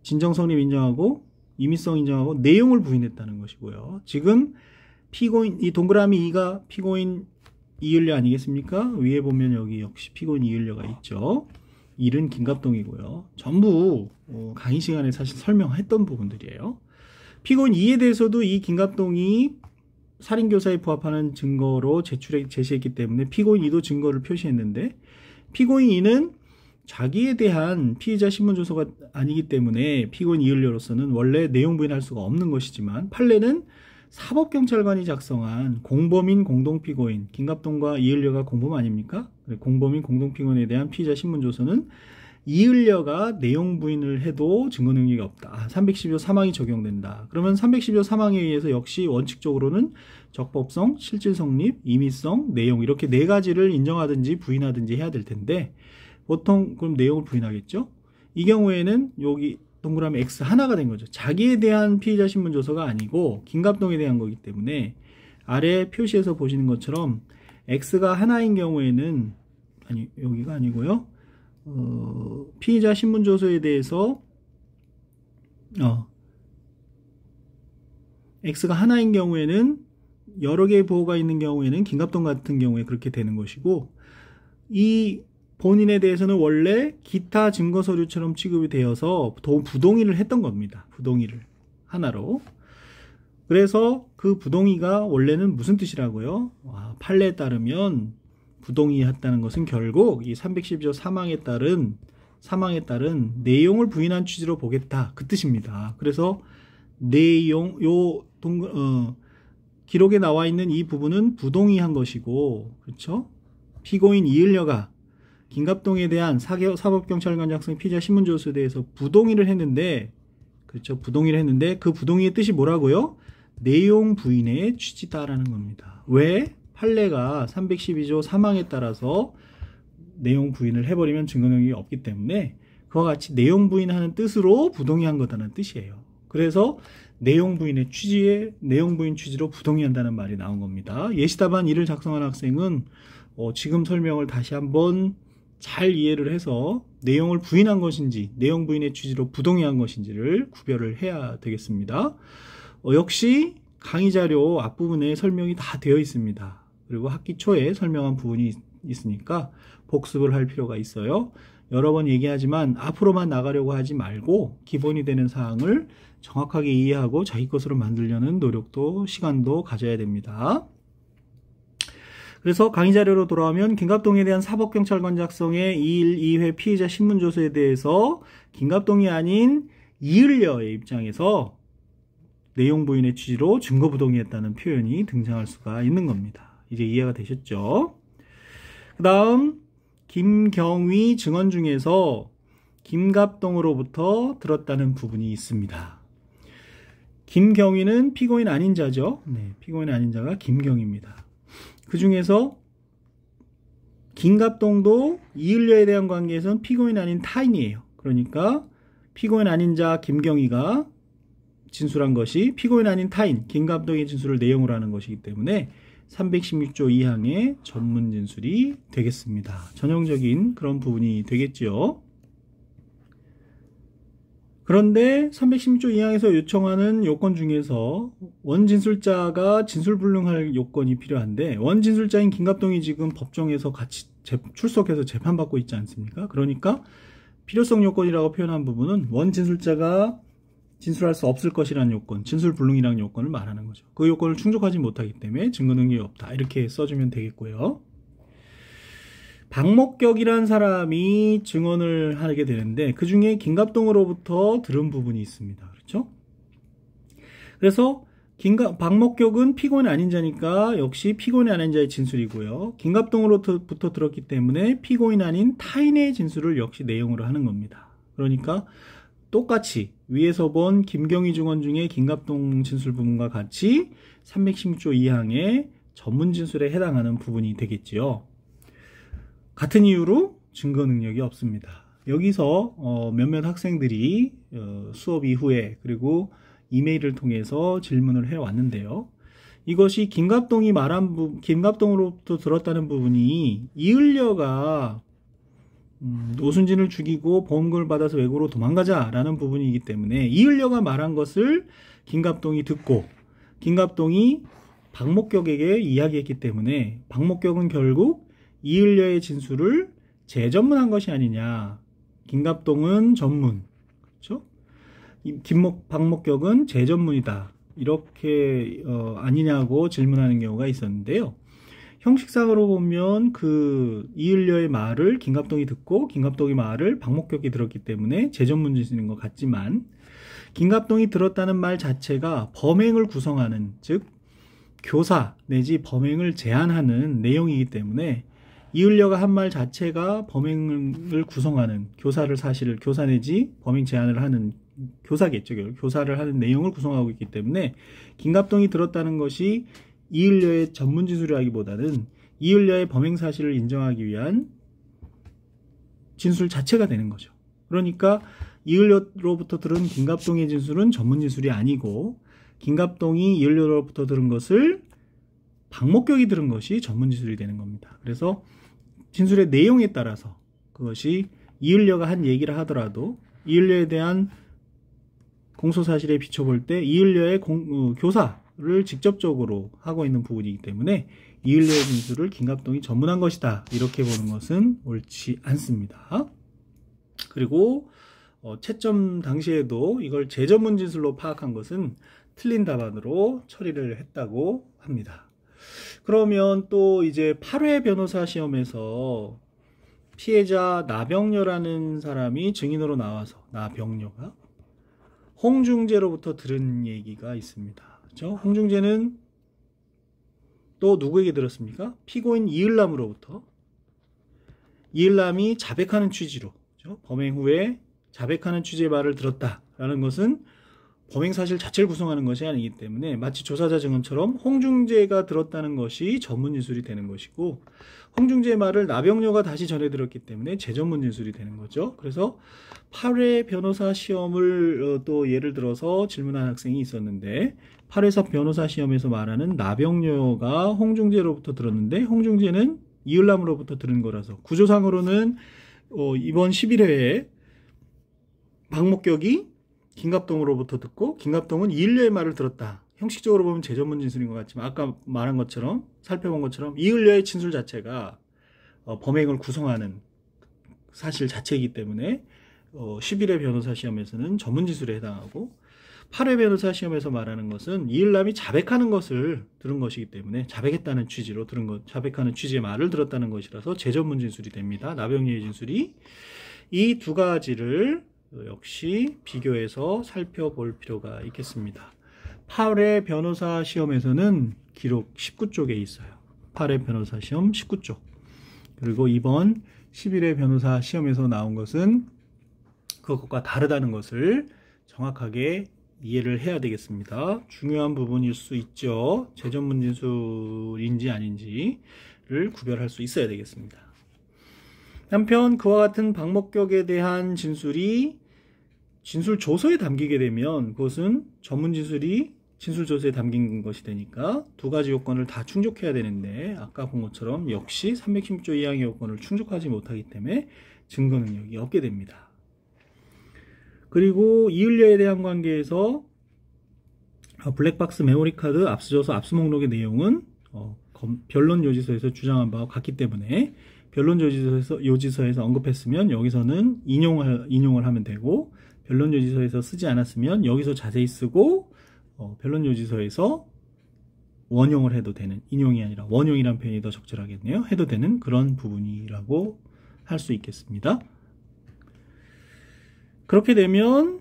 S1: 진정성립 인정하고 임의성 인정하고 내용을 부인했다는 것이고요. 지금 피고인, 이 동그라미 2가 피고인 이을려 아니겠습니까? 위에 보면 여기 역시 피고인 이을려가 있죠. 1은 김갑동이고요. 전부 강의 시간에 사실 설명했던 부분들이에요. 피고인 2에 대해서도 이 김갑동이 살인교사에 부합하는 증거로 제시했기 때문에 피고인 2도 증거를 표시했는데, 피고인 2는 자기에 대한 피의자 신문조서가 아니기 때문에 피고인 이을려로서는 원래 내용 부인할 수가 없는 것이지만, 판례는 사법경찰관이 작성한 공범인 공동피고인, 김갑동과 이을려가 공범 아닙니까? 공범인 공동피고인에 대한 피의자 신문조서는 이을려가 내용 부인을 해도 증거 능력이 없다. 312조 3항이 적용된다. 그러면 312조 3항에 의해서 역시 원칙적으로는 적법성, 실질성립, 임의성, 내용 이렇게 네 가지를 인정하든지 부인하든지 해야 될 텐데, 보통 그럼 내용을 부인하겠죠? 이 경우에는 여기 동그라미 X 하나가 된 거죠. 자기에 대한 피의자 신문조서가 아니고 김갑동에 대한 거기 때문에 아래 표시에서 보시는 것처럼 X가 하나인 경우에는, 여기가 아니고요. 피의자 신문조서에 대해서 X가 하나인 경우에는, 여러 개의 보호가 있는 경우에는 김갑동 같은 경우에 그렇게 되는 것이고, 이 본인에 대해서는 원래 기타 증거 서류처럼 취급이 되어서 부동의를 했던 겁니다. 부동의를 하나로. 그래서 그 부동의가 원래는 무슨 뜻이라고요? 판례에 따르면 부동의했다는 것은 결국 이 312조 3항에 따른 내용을 부인한 취지로 보겠다, 그 뜻입니다. 그래서 내용, 기록에 나와 있는 이 부분은 부동의한 것이고, 그렇죠? 피고인 이을려가 김갑동에 대한 사법경찰관 작성 피의자 신문조서에 대해서 부동의를 했는데, 그렇죠? 부동의를 했는데 그 부동의의 뜻이 뭐라고요? 내용 부인의 취지다라는 겁니다. 왜? 판례가 312조 3항에 따라서 내용 부인을 해버리면 증거 능력이 없기 때문에 그와 같이 내용 부인하는 뜻으로 부동의한 거다는 뜻이에요. 그래서 내용 부인 취지로 부동의한다는 말이 나온 겁니다. 예시답안 1을 작성한 학생은 지금 설명을 다시 한번 잘 이해를 해서 내용을 부인한 것인지 내용 부인의 취지로 부동의한 것인지를 구별을 해야 되겠습니다. 역시 강의 자료 앞부분에 설명이 다 되어 있습니다. 그리고 학기 초에 설명한 부분이 있으니까 복습을 할 필요가 있어요. 여러 번 얘기하지만 앞으로만 나가려고 하지 말고 기본이 되는 사항을 정확하게 이해하고 자기 것으로 만들려는 노력도 시간도 가져야 됩니다. 그래서 강의 자료로 돌아오면 김갑동에 대한 사법경찰관 작성의 2일 2회 피의자 신문조서에 대해서 김갑동이 아닌 이을려의 입장에서 내용 부인의 취지로 증거 부동의했다는 표현이 등장할 수가 있는 겁니다. 이제 이해가 되셨죠? 그 다음 김경위 증언 중에서 김갑동으로부터 들었다는 부분이 있습니다. 김경위는 피고인 아닌 자죠. 네, 피고인 아닌 자가 김경위입니다. 그 중에서 김갑동도 이을려에 대한 관계에서는 피고인 아닌 타인이에요. 그러니까 피고인 아닌 자 김경위가 진술한 것이 피고인 아닌 타인 김갑동의 진술을 내용으로 하는 것이기 때문에 316조 2항의 전문 진술이 되겠습니다. 전형적인 그런 부분이 되겠죠. 그런데 316조 2항에서 요청하는 요건 중에서 원진술자가 진술불능할 요건이 필요한데 원진술자인 김갑동이 지금 법정에서 같이 출석해서 재판받고 있지 않습니까? 그러니까 필요성 요건이라고 표현한 부분은 원진술자가 진술할 수 없을 것이라는 요건, 진술불능이라는 요건을 말하는 거죠. 그 요건을 충족하지 못하기 때문에 증거 능력이 없다. 이렇게 써주면 되겠고요. 박목격이라는 사람이 증언을 하게 되는데 그 중에 김갑동으로부터 들은 부분이 있습니다. 그렇죠? 그래서 박목격은 피고인 아닌 자니까 역시 피고인 아닌 자의 진술이고요. 김갑동으로부터 들었기 때문에 피고인 아닌 타인의 진술을 역시 내용으로 하는 겁니다. 그러니까 똑같이 위에서 본 김경위 증언 중에 김갑동 진술 부분과 같이 316조 2항의 전문 진술에 해당하는 부분이 되겠지요. 같은 이유로 증거 능력이 없습니다. 여기서 몇몇 학생들이 수업 이후에 그리고 이메일을 통해서 질문을 해왔는데요. 이것이 김갑동으로부터 들었다는 부분이 이을려가 오순진을 죽이고 보험금을 받아서 외국으로 도망가자라는 부분이기 때문에 이을려가 말한 것을 김갑동이 듣고 김갑동이 박목격에게 이야기했기 때문에 박목격은 결국 이을려의 진술을 재전문한 것이 아니냐. 김갑동은 전문, 그렇죠? 박목격은 재전문이다. 이렇게 아니냐고 질문하는 경우가 있었는데요. 형식상으로 보면 그 이을려의 말을 김갑동이 듣고 김갑동의 말을 박목격이 들었기 때문에 재전문 진술인 것 같지만 김갑동이 들었다는 말 자체가 범행을 구성하는, 즉 교사 내지 범행을 제한하는 내용이기 때문에 이을려가 한 말 자체가 범행을 구성하는 교사 내지 범행 제한을 하는 교사겠죠. 교사를 하는 내용을 구성하고 있기 때문에 김갑동이 들었다는 것이 이을려의 전문 진술이라기보다는 이을려의 범행 사실을 인정하기 위한 진술 자체가 되는 거죠. 그러니까 이을려로부터 들은 김갑동의 진술은 전문 진술이 아니고 김갑동이 이을려로부터 들은 것을 박목격이 들은 것이 전문 진술이 되는 겁니다. 그래서 진술의 내용에 따라서 그것이 이을려가 한 얘기를 하더라도 이을려에 대한 공소사실에 비춰볼 때 이을려의 교사를 직접적으로 하고 있는 부분이기 때문에 이을려의 진술을 김갑동이 전문한 것이다. 이렇게 보는 것은 옳지 않습니다. 그리고 채점 당시에도 이걸 재전문 진술로 파악한 것은 틀린 답안으로 처리를 했다고 합니다. 그러면 또 이제 8회 변호사 시험에서 피해자 나병녀라는 사람이 증인으로 나와서 나병녀가 홍중재로부터 들은 얘기가 있습니다. 그렇죠? 홍중재는 또 누구에게 들었습니까? 피고인 이을남으로부터. 이을남이 자백하는 취지로, 그렇죠? 범행 후에 자백하는 취지의 말을 들었다라는 것은 범행 사실 자체를 구성하는 것이 아니기 때문에 마치 조사자 증언처럼 홍중재가 들었다는 것이 전문 진술이 되는 것이고, 홍중재의 말을 나병녀가 다시 전해 들었기 때문에 재전문 진술이 되는 거죠. 그래서 8회 변호사 시험을 또 예를 들어서 질문한 학생이 있었는데, 8회 변호사 시험에서 말하는 나병녀가 홍중재로부터 들었는데 홍중재는 이을남으로부터 들은 거라서 구조상으로는 이번 11회에 박목격이 김갑동으로부터 듣고 김갑동은 이을녀의 말을 들었다. 형식적으로 보면 재전문 진술인 것 같지만 아까 말한 것처럼, 살펴본 것처럼 이을녀의 진술 자체가 범행을 구성하는 사실 자체이기 때문에 11회 변호사 시험에서는 전문 진술에 해당하고, 8회 변호사 시험에서 말하는 것은 이을남이 자백하는 것을 들은 것이기 때문에 자백했다는 취지로 들은 것, 자백하는 취지의 말을 들었다는 것이라서 재전문 진술이 됩니다. 나병녀의 진술이. 이 두 가지를 역시 비교해서 살펴볼 필요가 있겠습니다. 8회 변호사 시험에서는 기록 19쪽에 있어요. 8회 변호사 시험 19쪽. 그리고 이번 11회 변호사 시험에서 나온 것은 그것과 다르다는 것을 정확하게 이해를 해야 되겠습니다. 중요한 부분일 수 있죠. 재전문 진술인지 아닌지를 구별할 수 있어야 되겠습니다. 한편 그와 같은 박목격에 대한 진술이 진술 조서에 담기게 되면 그것은 전문 진술이 진술 조서에 담긴 것이 되니까 두 가지 요건을 다 충족해야 되는데, 아까 본 것처럼 역시 316조 2항의 요건을 충족하지 못하기 때문에 증거 능력이 없게 됩니다. 그리고 이을녀에 대한 관계에서 블랙박스 메모리카드 압수조서 압수목록의 내용은 변론 요지서에서 주장한 바와 같기 때문에 변론 요지서에서 언급했으면 여기서는 인용을 하면 되고, 변론 요지서에서 쓰지 않았으면 여기서 자세히 쓰고 변론 요지서에서 원용을 해도 되는, 인용이 아니라 원용이란 표현이 더 적절하겠네요. 해도 되는 그런 부분이라고 할 수 있겠습니다. 그렇게 되면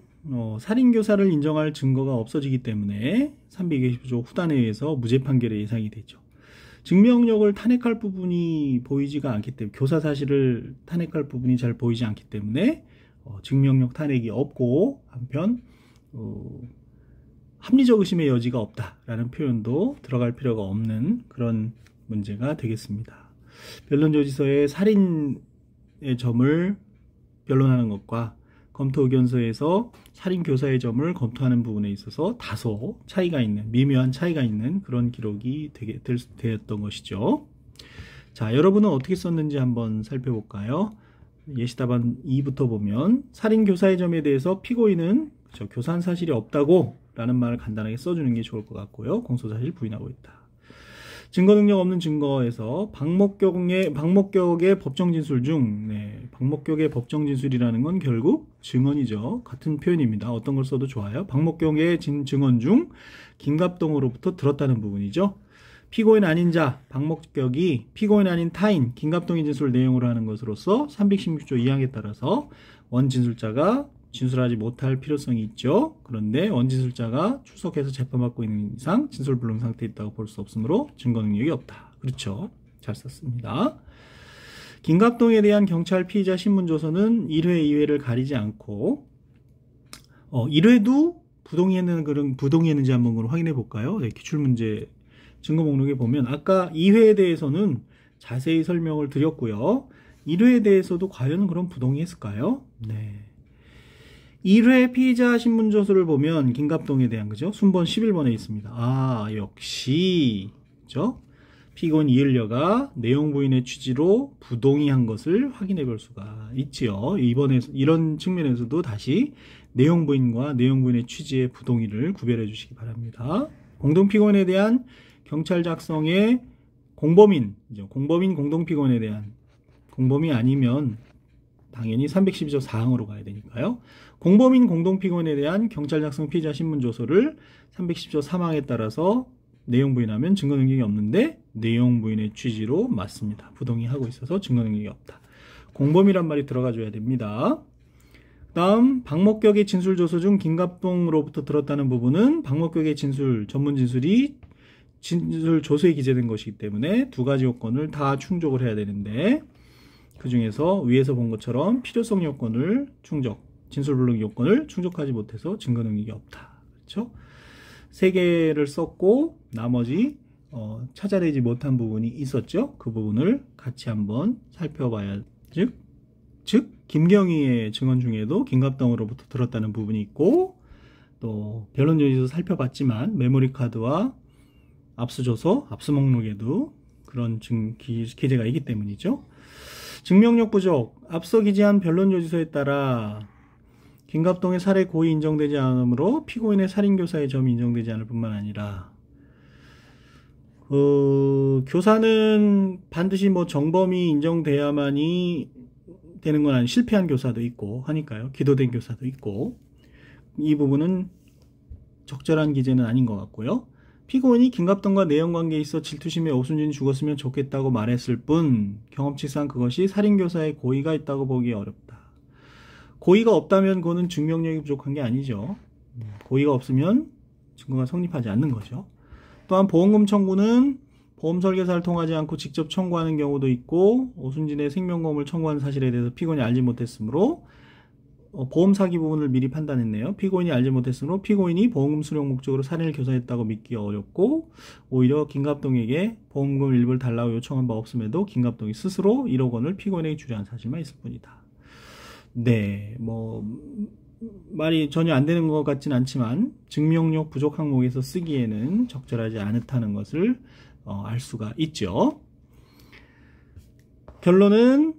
S1: 살인교사를 인정할 증거가 없어지기 때문에 320조 후단에 의해서 무죄 판결의 예상이 되죠. 증명력을 탄핵할 부분이 보이지가 않기 때문에, 교사 사실을 탄핵할 부분이 잘 보이지 않기 때문에 증명력 탄핵이 없고, 한편 합리적 의심의 여지가 없다라는 표현도 들어갈 필요가 없는 그런 문제가 되겠습니다. 변론조지서에 살인의 점을 변론하는 것과 검토 의견서에서 살인교사의 점을 검토하는 부분에 있어서 다소 차이가 있는, 미묘한 차이가 있는 그런 기록이 되었던 것이죠. 자, 여러분은 어떻게 썼는지 한번 살펴볼까요? 예시답안 2부터 보면 살인교사의 점에 대해서 피고인은 교사한 사실이 없다고 라는 말을 간단하게 써주는 게 좋을 것 같고요. 공소사실 부인하고 있다. 증거능력 없는 증거에서 박목격의 법정 진술 중, 박목격의 법정 진술이라는 건 결국 증언이죠. 같은 표현입니다. 어떤 걸 써도 좋아요. 박목격의 증언 중 김갑동으로부터 들었다는 부분이죠. 피고인 아닌 자, 박목격이 피고인 아닌 타인, 김갑동의 진술 내용으로 하는 것으로서 316조 2항에 따라서 원진술자가 진술하지 못할 필요성이 있죠. 그런데 원진술자가 출석해서 재판받고 있는 이상 진술 불능 상태에 있다고 볼 수 없으므로 증거 능력이 없다. 그렇죠. 잘 썼습니다. 김갑동에 대한 경찰 피의자 신문조서는 1회, 2회를 가리지 않고 1회도 부동의했는지 한번 확인해 볼까요? 네, 기출문제 증거 목록에 보면 아까 2회에 대해서는 자세히 설명을 드렸고요. 1회에 대해서도 과연 그럼 부동의했을까요? 네. 1회 피의자 신문조서를 보면 김갑동에 대한, 그죠? 순번 11번에 있습니다. 아, 역시, 그죠? 피고인 이을녀가 내용 부인의 취지로 부동의한 것을 확인해 볼 수가 있지요. 이런 측면에서도 다시 내용 부인과 내용 부인의 취지의 부동의를 구별해 주시기 바랍니다. 공동 피고인에 대한 경찰 작성의 공범인 공동 피고인에 대한, 공범이 아니면 당연히 312조 4항으로 가야 되니까요. 공범인 공동피고인에 대한 경찰 작성 피의자 신문조서를 310조 3항에 따라서 내용 부인하면 증거 능력이 없는데 내용 부인의 취지로 맞습니다. 부동의하고 있어서 증거 능력이 없다. 공범이란 말이 들어가줘야 됩니다. 다음 박목격의 진술조서 중 김갑동으로부터 들었다는 부분은 박목격의 전문 진술이 진술조서에 기재된 것이기 때문에 두 가지 요건을 다 충족을 해야 되는데, 그 중에서 위에서 본 것처럼 필요성 요건을 진술불능 요건을 충족하지 못해서 증거 능력이 없다. 그렇죠? 3개를 썼고 나머지 찾아내지 못한 부분이 있었죠. 그 부분을 같이 한번 살펴봐야 즉 김경희의 증언 중에도 김갑동으로부터 들었다는 부분이 있고, 또 변론조지도 살펴봤지만 메모리 카드와 압수조서, 압수목록에도 그런 기재가 있기 때문이죠. 증명력 부족. 앞서 기재한 변론조지서에 따라 김갑동의 살해 고의 인정되지 않으므로 피고인의 살인교사의 점이 인정되지 않을 뿐만 아니라 교사는 반드시 뭐 정범이 인정돼야만이 되는 건 아니, 실패한 교사도 있고 하니까요. 기도된 교사도 있고, 이 부분은 적절한 기재는 아닌 것 같고요. 피고인이 김갑동과 내연관계에 있어 질투심에 오순진이 죽었으면 좋겠다고 말했을 뿐 경험치상 그것이 살인교사의 고의가 있다고 보기 어렵다. 고의가 없다면 그거는 증명력이 부족한 게 아니죠. 고의가 없으면 증거가 성립하지 않는 거죠. 또한 보험금 청구는 보험 설계사를 통하지 않고 직접 청구하는 경우도 있고, 오순진의 생명보험을 청구하는 사실에 대해서 피고인이 알지 못했으므로 보험 사기 부분을 미리 판단했네요. 피고인이 알지 못했으므로 피고인이 보험금 수령 목적으로 살인을 교사했다고 믿기 어렵고, 오히려 김갑동에게 보험금 일부를 달라고 요청한 바 없음에도 김갑동이 스스로 1억 원을 피고인에게 주려한 사실만 있을 뿐이다. 네, 뭐 말이 전혀 안 되는 것 같진 않지만 증명력 부족 항목에서 쓰기에는 적절하지 않다는 것을 알 수가 있죠. 결론은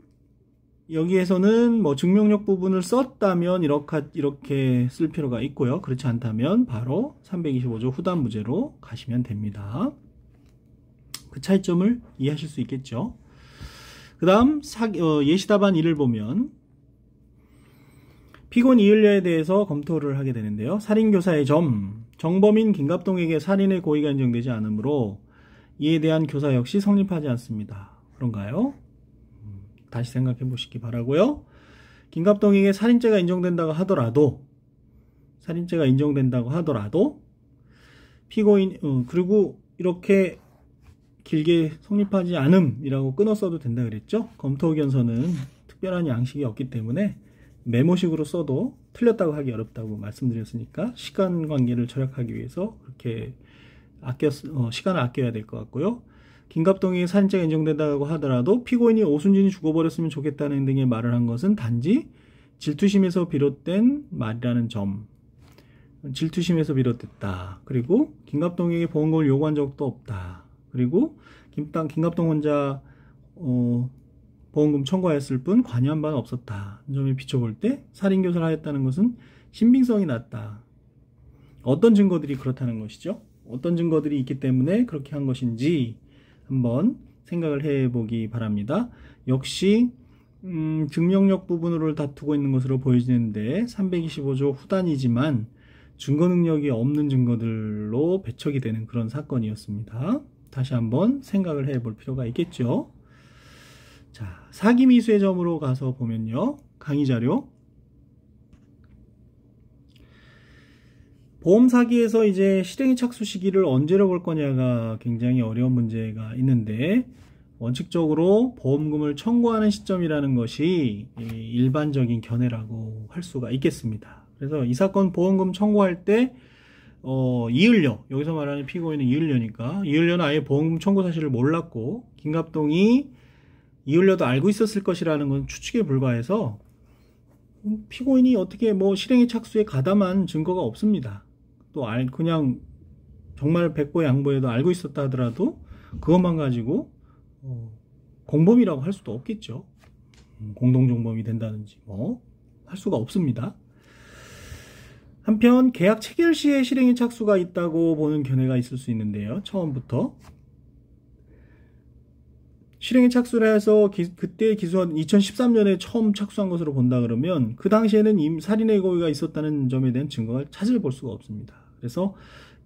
S1: 여기에서는 뭐 증명력 부분을 썼다면 이렇게 쓸 필요가 있고요. 그렇지 않다면 바로 325조 후단무죄로 가시면 됩니다. 그 차이점을 이해하실 수 있겠죠. 그 다음 예시답안 1을 보면 피고인 이을려에 대해서 검토를 하게 되는데요. 살인교사의 점, 정범인 김갑동에게 살인의 고의가 인정되지 않으므로 이에 대한 교사 역시 성립하지 않습니다. 그런가요? 다시 생각해 보시기 바라고요. 김갑동에게 살인죄가 인정된다고 하더라도 피고인 그리고 이렇게 길게 성립하지 않음이라고 끊어 써도 된다 그랬죠. 검토 의견서는 특별한 양식이 없기 때문에 메모식으로 써도 틀렸다고 하기 어렵다고 말씀드렸으니까 시간 관계를 절약하기 위해서 그렇게 시간을 아껴야 될 것 같고요. 김갑동이 살인죄가 인정된다고 하더라도 피고인이 오순진이 죽어버렸으면 좋겠다는 등의 말을 한 것은 단지 질투심에서 비롯된 말이라는 점, 질투심에서 비롯됐다. 그리고 김갑동에게 보험금을 요구한 적도 없다. 그리고 김갑동 혼자 보험금 청구하였을 뿐 관여한 바는 없었다. 이 점에 비춰볼 때 살인교사를 하였다는 것은 신빙성이 낮다. 어떤 증거들이 그렇다는 것이죠? 어떤 증거들이 있기 때문에 그렇게 한 것인지 한번 생각을 해보기 바랍니다. 역시 증명력 부분을 다투고 있는 것으로 보여지는데 325조 후단이지만 증거 능력이 없는 증거들로 배척이 되는 그런 사건이었습니다. 다시 한번 생각을 해볼 필요가 있겠죠. 자, 사기 미수의 점으로 가서 보면요. 강의 자료. 보험 사기에서 이제 실행의 착수 시기를 언제로 볼 거냐가 굉장히 어려운 문제가 있는데, 원칙적으로 보험금을 청구하는 시점이라는 것이 일반적인 견해라고 할 수가 있겠습니다. 그래서 이 사건 보험금 청구할 때 이을려, 여기서 말하는 피고인은 이을려니까 이을려는 아예 보험금 청구 사실을 몰랐고 김갑동이 이을려도 알고 있었을 것이라는 건 추측에 불과해서 피고인이 어떻게 뭐 실행의 착수에 가담한 증거가 없습니다. 또 그냥 정말 백보양보해도 알고 있었다 하더라도 그것만 가지고 공범이라고 할 수도 없겠죠. 공동정범이 된다든지 뭐 할 수가 없습니다. 한편 계약 체결 시에 실행의 착수가 있다고 보는 견해가 있을 수 있는데요. 처음부터 실행의 착수를 해서 그때 기소한 2013년에 처음 착수한 것으로 본다 그러면 그 당시에는 이미 살인의 고의가 있었다는 점에 대한 증거를 찾아볼 수가 없습니다. 그래서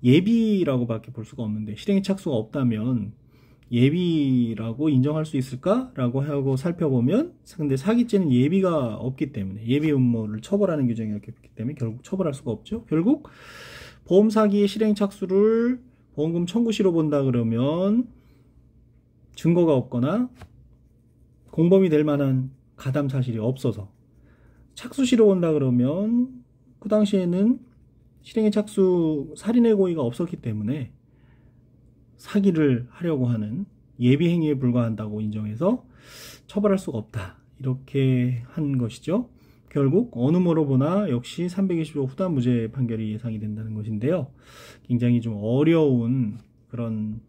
S1: 예비라고 밖에 볼 수가 없는데 실행의 착수가 없다면 예비라고 인정할 수 있을까라고 하고 살펴보면, 근데 사기죄는 예비가 없기 때문에 예비 음모를 처벌하는 규정이 없기 때문에 결국 처벌할 수가 없죠. 결국 보험 사기의 실행 착수를 보험금 청구 시로 본다 그러면 증거가 없거나 공범이 될 만한 가담 사실이 없어서, 착수 시로 본다 그러면 그 당시에는 실행의 착수, 살인의 고의가 없었기 때문에 사기를 하려고 하는 예비 행위에 불과한다고 인정해서 처벌할 수가 없다. 이렇게 한 것이죠. 결국 어느 뭐로 보나 역시 320조 후단 무죄 판결이 예상이 된다는 것인데요. 굉장히 좀 어려운 그런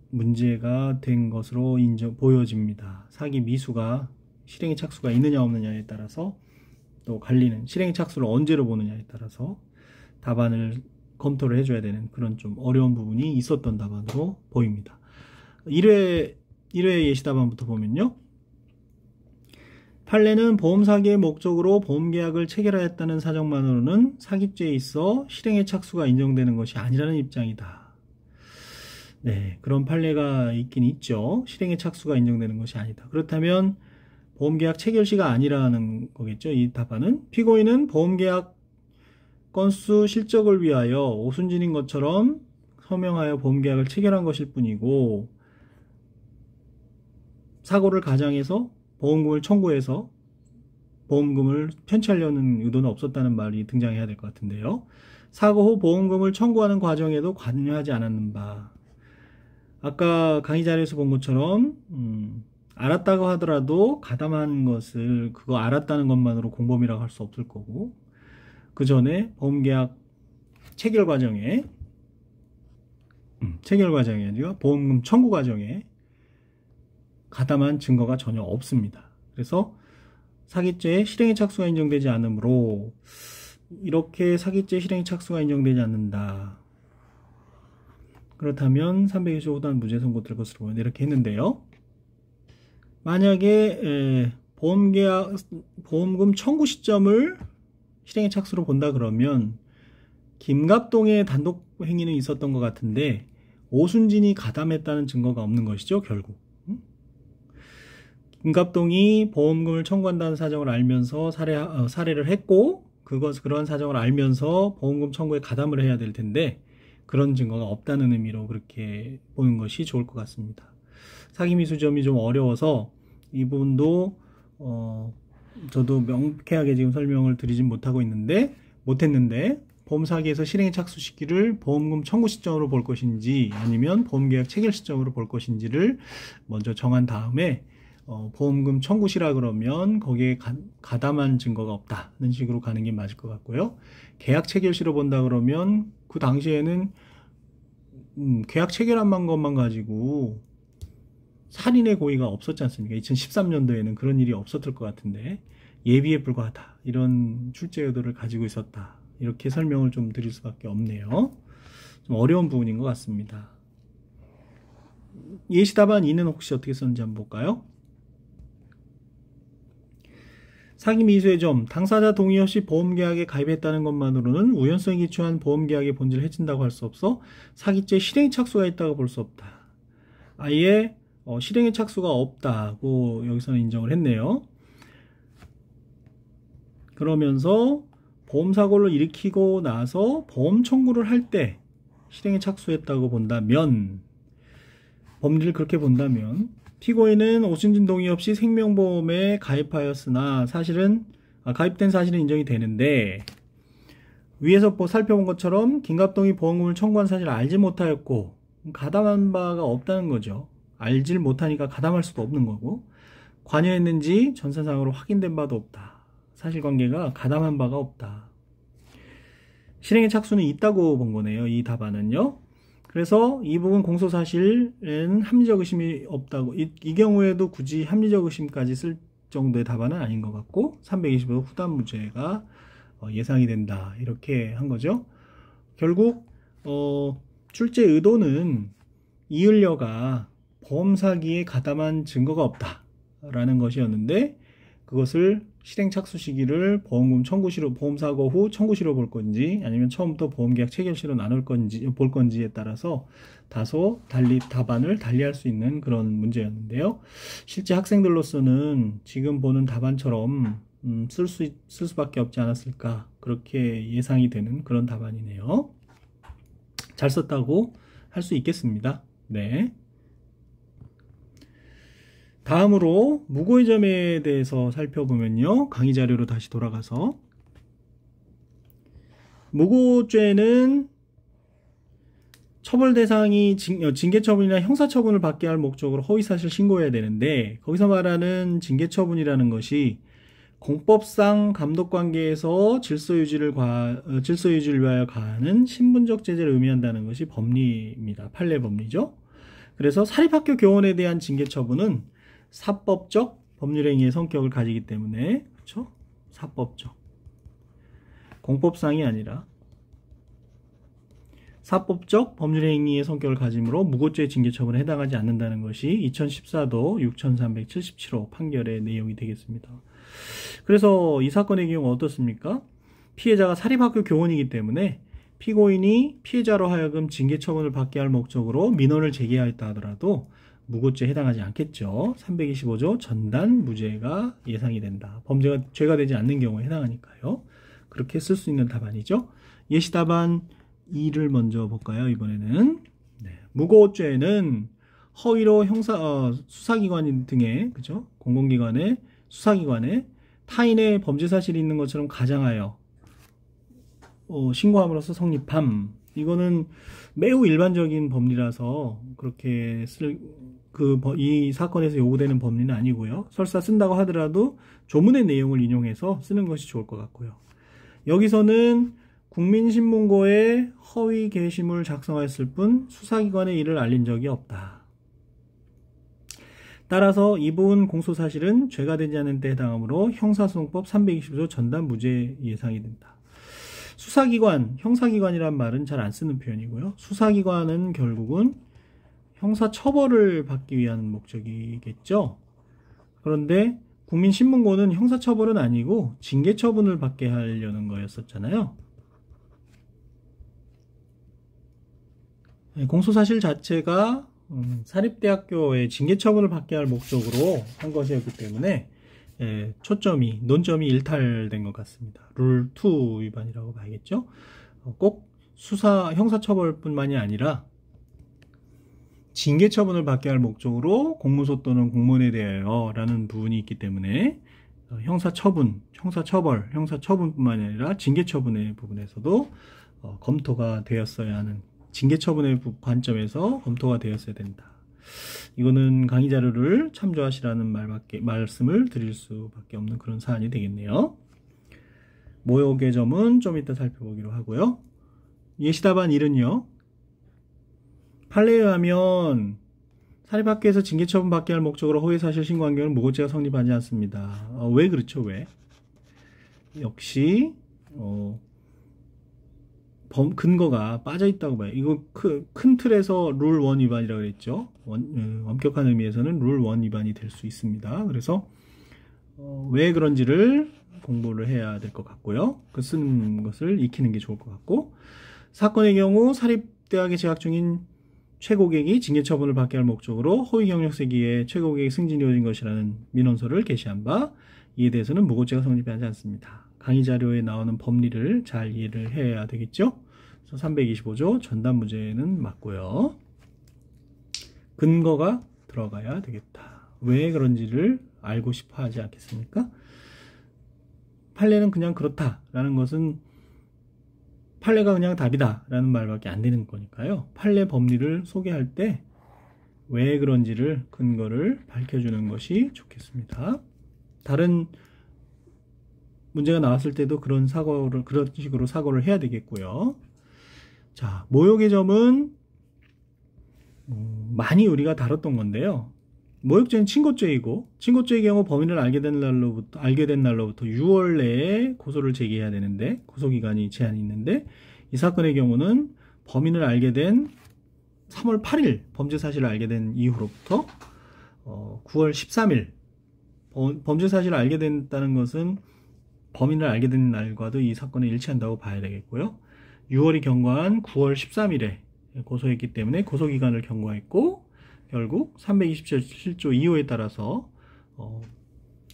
S1: 문제가 된 것으로 보여집니다. 사기 미수가 실행의 착수가 있느냐 없느냐에 따라서 또 갈리는, 실행의 착수를 언제로 보느냐에 따라서 답안을 검토를 해줘야 되는 그런 좀 어려운 부분이 있었던 답안으로 보입니다. 1회 예시 답안부터 보면요. 판례는 보험사기의 목적으로 보험계약을 체결하였다는 사정만으로는 사기죄에 있어 실행의 착수가 인정되는 것이 아니라는 입장이다. 네, 그런 판례가 있긴 있죠. 실행의 착수가 인정되는 것이 아니다. 그렇다면 보험계약 체결 시가 아니라는 거겠죠. 이 답안은 피고인은 보험계약 건수 실적을 위하여 오순진인 것처럼 서명하여 보험계약을 체결한 것일 뿐이고, 사고를 가장해서 보험금을 청구해서 보험금을 편취하려는 의도는 없었다는 말이 등장해야 될 것 같은데요. 사고 후 보험금을 청구하는 과정에도 관여하지 않았는 바. 아까 강의 자료에서 본 것처럼 알았다고 하더라도 가담한 것을 그거 알았다는 것만으로 공범이라고 할 수 없을 거고, 그 전에 보험계약 체결 과정에 아니라 보험금 청구 과정에 가담한 증거가 전혀 없습니다. 그래서 사기죄 실행의 착수가 인정되지 않으므로 이렇게 사기죄 실행의 착수가 인정되지 않는다. 그렇다면 325단 무죄 선고될 것으로 보인다. 이렇게 했는데요. 만약에 보험금 청구 시점을 실행의 착수로 본다 그러면 김갑동의 단독 행위는 있었던 것 같은데 오순진이 가담했다는 증거가 없는 것이죠. 결국 김갑동이 보험금을 청구한다는 사정을 알면서 살해를 했고, 그런 사정을 알면서 보험금 청구에 가담을 해야 될 텐데 그런 증거가 없다는 의미로 그렇게 보는 것이 좋을 것 같습니다. 사기미수점이 좀 어려워서 이 부분도 저도 명쾌하게 지금 설명을 드리진 못했는데 보험사기에서 실행의 착수 시기를 보험금 청구 시점으로 볼 것인지 아니면 보험계약 체결 시점으로 볼 것인지를 먼저 정한 다음에 보험금 청구 시라 그러면 거기에 가담한 증거가 없다는 식으로 가는 게 맞을 것 같고요. 계약 체결 시로 본다 그러면 그 당시에는 계약 체결한 것만 가지고 살인의 고의가 없었지 않습니까? 2013년도에는 그런 일이 없었을 것 같은데 예비에 불과하다. 이런 출제 의도를 가지고 있었다. 이렇게 설명을 좀 드릴 수밖에 없네요. 좀 어려운 부분인 것 같습니다. 예시 답안 2는 혹시 어떻게 썼는지 한번 볼까요? 사기 미수의 점, 당사자 동의 없이 보험계약에 가입했다는 것만으로는 우연성이 기초한 보험계약의 본질을 해친다고 할 수 없어 사기죄 실행의 착수가 있다고 볼 수 없다. 아예 실행의 착수가 없다고 여기서는 인정을 했네요. 그러면서 보험사고를 일으키고 나서 보험 청구를 할 때 실행에 착수했다고 본다면, 법리를 그렇게 본다면 피고인은 오순진 동의 없이 생명보험에 가입하였으나 가입된 사실은 인정이 되는데 위에서 살펴본 것처럼 김갑동이 보험금을 청구한 사실을 알지 못하였고 가담한 바가 없다는 거죠. 알질 못하니까 가담할 수도 없는 거고, 관여했는지 전산상으로 확인된 바도 없다. 사실관계가 가담한 바가 없다. 실행의 착수는 있다고 본 거네요. 이 답안은요. 그래서 이 부분 공소사실에는 합리적 의심이 없다고, 이 경우에도 굳이 합리적 의심까지 쓸 정도의 답안은 아닌 것 같고 325도 후단 무죄가 예상이 된다. 이렇게 한 거죠. 결국 출제 의도는 이을려가 보험사기에 가담한 증거가 없다라는 것이었는데 그것을 실행 착수 시기를 보험금 청구시로, 보험사고 후 청구시로 볼 건지 아니면 처음부터 보험계약 체결시로 볼 건지에 따라서 다소 답안을 달리할 수 있는 그런 문제였는데요. 실제 학생들로서는 지금 보는 답안처럼 쓸 수밖에 없지 않았을까, 그렇게 예상이 되는 그런 답안이네요. 잘 썼다고 할 수 있겠습니다. 네. 다음으로 무고의 점에 대해서 살펴보면요. 강의 자료로 다시 돌아가서 무고죄는 처벌 대상이 징계처분이나 형사처분을 받게 할 목적으로 허위사실 신고해야 되는데, 거기서 말하는 징계처분이라는 것이 공법상 감독관계에서 질서유지를 위하여 가하는 신분적 제재를 의미한다는 것이 법리입니다. 판례 법리죠. 그래서 사립학교 교원에 대한 징계처분은 사법적 법률행위의 성격을 가지기 때문에, 그렇죠? 사법적, 공법상이 아니라 사법적 법률행위의 성격을 가지므로 무고죄 징계처분에 해당하지 않는다는 것이 2014도 6377호 판결의 내용이 되겠습니다. 그래서 이 사건의 경우 어떻습니까? 피해자가 사립학교 교원이기 때문에 피고인이 피해자로 하여금 징계처분을 받게 할 목적으로 민원을 제기하였다 하더라도 무고죄에 해당하지 않겠죠. 325조 전단 무죄가 예상이 된다. 범죄가 죄가 되지 않는 경우에 해당하니까요. 그렇게 쓸 수 있는 답안이죠. 예시 답안 2를 먼저 볼까요? 이번에는 무고죄는 허위로 수사기관 등의, 그죠? 공공기관의 수사기관에 타인의 범죄 사실이 있는 것처럼 가장하여 신고함으로써 성립함. 이거는 매우 일반적인 법리라서 그렇게 이 사건에서 요구되는 법리는 아니고요. 설사 쓴다고 하더라도 조문의 내용을 인용해서 쓰는 것이 좋을 것 같고요. 여기서는 국민신문고에 허위 게시물 작성하였을 뿐 수사기관에 이를 알린 적이 없다. 따라서 이 부분 공소사실은 죄가 되지 않는 데 해당하므로 형사소송법 325조 전단 무죄 예상이 된다. 수사기관, 형사기관이란 말은 잘 안 쓰는 표현이고요. 수사기관은 결국은 형사처벌을 받기 위한 목적이겠죠. 그런데 국민신문고는 형사처벌은 아니고 징계처분을 받게 하려는 거였었잖아요. 공소사실 자체가 사립대학교의 징계처분을 받게 할 목적으로 한 것이었기 때문에 논점이 일탈된 것 같습니다. 룰 2 위반이라고 봐야겠죠. 꼭 형사처벌뿐만이 아니라 징계처분을 받게 할 목적으로 공문서 또는 공문에 대하여 라는 부분이 있기 때문에 형사처분뿐만이 아니라 징계처분의 부분에서도 검토가 되었어야 하는, 징계처분의 관점에서 검토가 되었어야 된다. 이거는 강의 자료를 참조하시라는 말씀을 드릴 수밖에 없는 그런 사안이 되겠네요. 모욕의 점은 좀 이따 살펴보기로 하고요. 예시답안 1은요. 판례에 의하면 사립학교에서 징계처분 받게 할 목적으로 허위사실 신고한 경우는 무고죄가 성립하지 않습니다. 왜 그렇죠? 왜? 역시 근거가 빠져있다고 봐요. 이거 큰 틀에서 룰 1 위반이라고 그랬죠. 엄격한 의미에서는 룰 1 위반이 될 수 있습니다. 그래서 왜 그런지를 공부를 해야 될 것 같고요. 그 쓰는 것을 익히는 게 좋을 것 같고, 사건의 경우 사립대학에 재학 중인 최고객이 징계처분을 받게 할 목적으로 허위 경력세 기에 최고객이 승진이 이루어진 것이라는 민원서를 게시한 바, 이에 대해서는 무고죄가 성립하지 않습니다. 강의 자료에 나오는 법리를 잘 이해를 해야 되겠죠. 그래서 325조 전단무죄는 맞고요. 근거가 들어가야 되겠다. 왜 그런지를 알고 싶어 하지 않겠습니까? 판례는 그냥 그렇다라는 것은 판례가 그냥 답이다라는 말밖에 안 되는 거니까요. 판례 법리를 소개할 때 왜 그런지를 근거를 밝혀주는 것이 좋겠습니다. 다른 문제가 나왔을 때도 그런 식으로 사고를 해야 되겠고요. 자, 모욕의 점은 많이 우리가 다뤘던 건데요. 모욕죄는 친고죄이고, 친고죄의 경우 범인을 알게 된 날로부터 6월 내에 고소를 제기해야 되는데, 고소기간이 제한이 있는데, 이 사건의 경우는 범인을 알게 된 3월 8일 범죄 사실을 알게 된 이후로부터 9월 13일 범죄 사실을 알게 됐다는 것은 범인을 알게 된 날과도 이 사건에 일치한다고 봐야 되겠고요. 6월이 경과한 9월 13일에 고소했기 때문에 고소기간을 경과했고, 결국 327조 2호에 따라서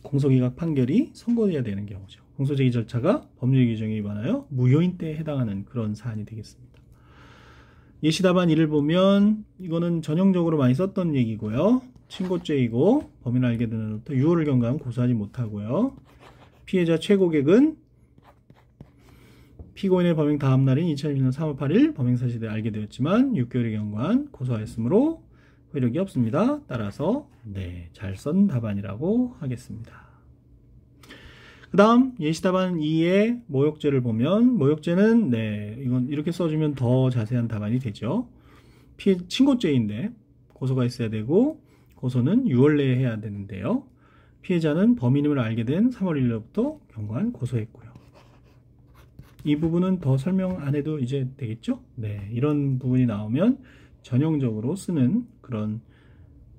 S1: 공소기각 판결이 선고돼야 되는 경우죠. 공소제기 절차가 법률 규정에 위반하여 무효인 때에 해당하는 그런 사안이 되겠습니다. 예시답안 1을 보면 이거는 전형적으로 많이 썼던 얘기고요. 친고죄이고 범인을 알게 된 날부터 6월을 경과하면 고소하지 못하고요. 피해자 최고객은 피고인의 범행 다음 날인 2021년 3월 8일 범행 사실을 알게 되었지만 6개월의 경과한 고소하였으므로 효력이 없습니다. 따라서 네, 잘 쓴 답안이라고 하겠습니다. 그 다음 예시답안 2의 모욕죄를 보면 모욕죄는 네, 이건 이렇게 써주면 더 자세한 답안이 되죠. 친고죄인데 고소가 있어야 되고 고소는 6월 내에 해야 되는데요. 피해자는 범인임을 알게 된 3월 1일부터 경과한 고소했고요. 이 부분은 더 설명 안 해도 이제 되겠죠? 네, 이런 부분이 나오면 전형적으로 쓰는 그런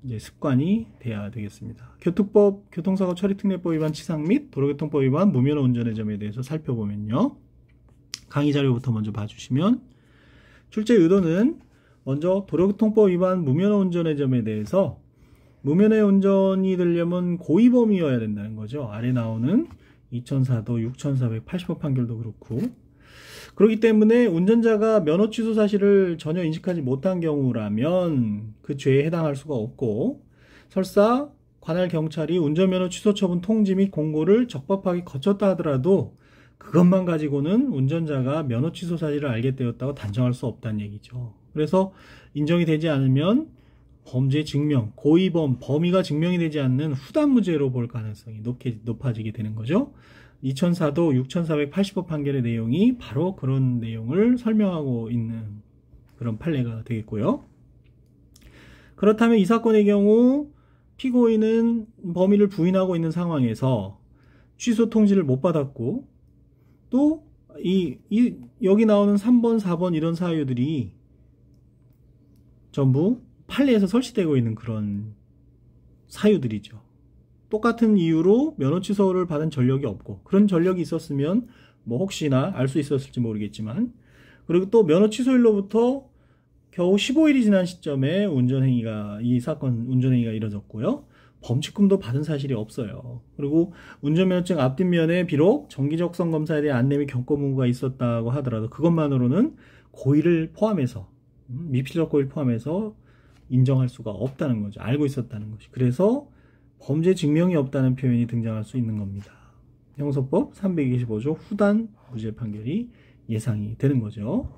S1: 이제 습관이 돼야 되겠습니다. 교통법, 교통사고 처리특례법 위반 치상 및 도로교통법 위반 무면허 운전의 점에 대해서 살펴보면요. 강의 자료부터 먼저 봐주시면 출제 의도는 먼저 도로교통법 위반 무면허 운전의 점에 대해서 무면허 운전이 되려면 고의범이어야 된다는 거죠. 아래 나오는 2004도 6480호 판결도 그렇고 그렇기 때문에 운전자가 면허 취소 사실을 전혀 인식하지 못한 경우라면 그 죄에 해당할 수가 없고 설사 관할 경찰이 운전면허 취소 처분 통지 및 공고를 적법하게 거쳤다 하더라도 그것만 가지고는 운전자가 면허 취소 사실을 알게 되었다고 단정할 수 없다는 얘기죠. 그래서 인정이 되지 않으면 범죄 증명, 고의범, 범위가 증명이 되지 않는 후단무죄로 볼 가능성이 높아지게 되는 거죠. 2004도 6480호 판결의 내용이 바로 그런 내용을 설명하고 있는 그런 판례가 되겠고요. 그렇다면 이 사건의 경우 피고인은 범위를 부인하고 있는 상황에서 취소 통지를 못 받았고 또 여기 나오는 3번, 4번 이런 사유들이 전부 판례에서 설치되고 있는 그런 사유들이죠. 똑같은 이유로 면허 취소를 받은 전력이 없고 그런 전력이 있었으면 뭐 혹시나 알 수 있었을지 모르겠지만 그리고 또 면허 취소일로부터 겨우 15일이 지난 시점에 이 사건 운전행위가 이뤄졌고요. 범칙금도 받은 사실이 없어요. 그리고 운전면허증 앞뒷면에 비록 정기적성 검사에 대한 안내 및 경고 문구가 있었다고 하더라도 그것만으로는 고의를 포함해서 미필적 고의를 포함해서 인정할 수가 없다는 거죠. 알고 있었다는 것이. 그래서 범죄 증명이 없다는 표현이 등장할 수 있는 겁니다. 형소법 325조 후단 무죄 판결이 예상이 되는 거죠.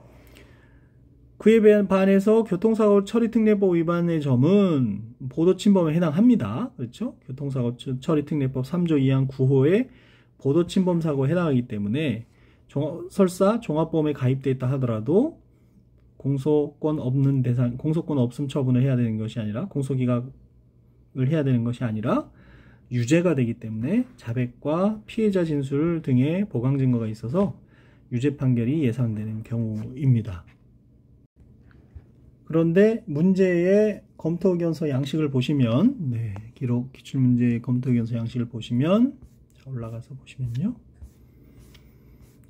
S1: 그에 반해서 교통사고 처리특례법 위반의 점은 보도침범에 해당합니다. 그렇죠? 교통사고 처리특례법 3조 2항 9호의 보도침범 사고에 해당하기 때문에 설사 종합보험에 가입되어 있다 하더라도 공소권 없음 처분을 해야 되는 것이 아니라 공소기각을 해야 되는 것이 아니라 유죄가 되기 때문에 자백과 피해자 진술 등의 보강 증거가 있어서 유죄 판결이 예상되는 경우입니다. 그런데 문제의 검토 의견서 양식을 보시면 기록 기출문제의 검토 의견서 양식을 보시면 올라가서 보시면요.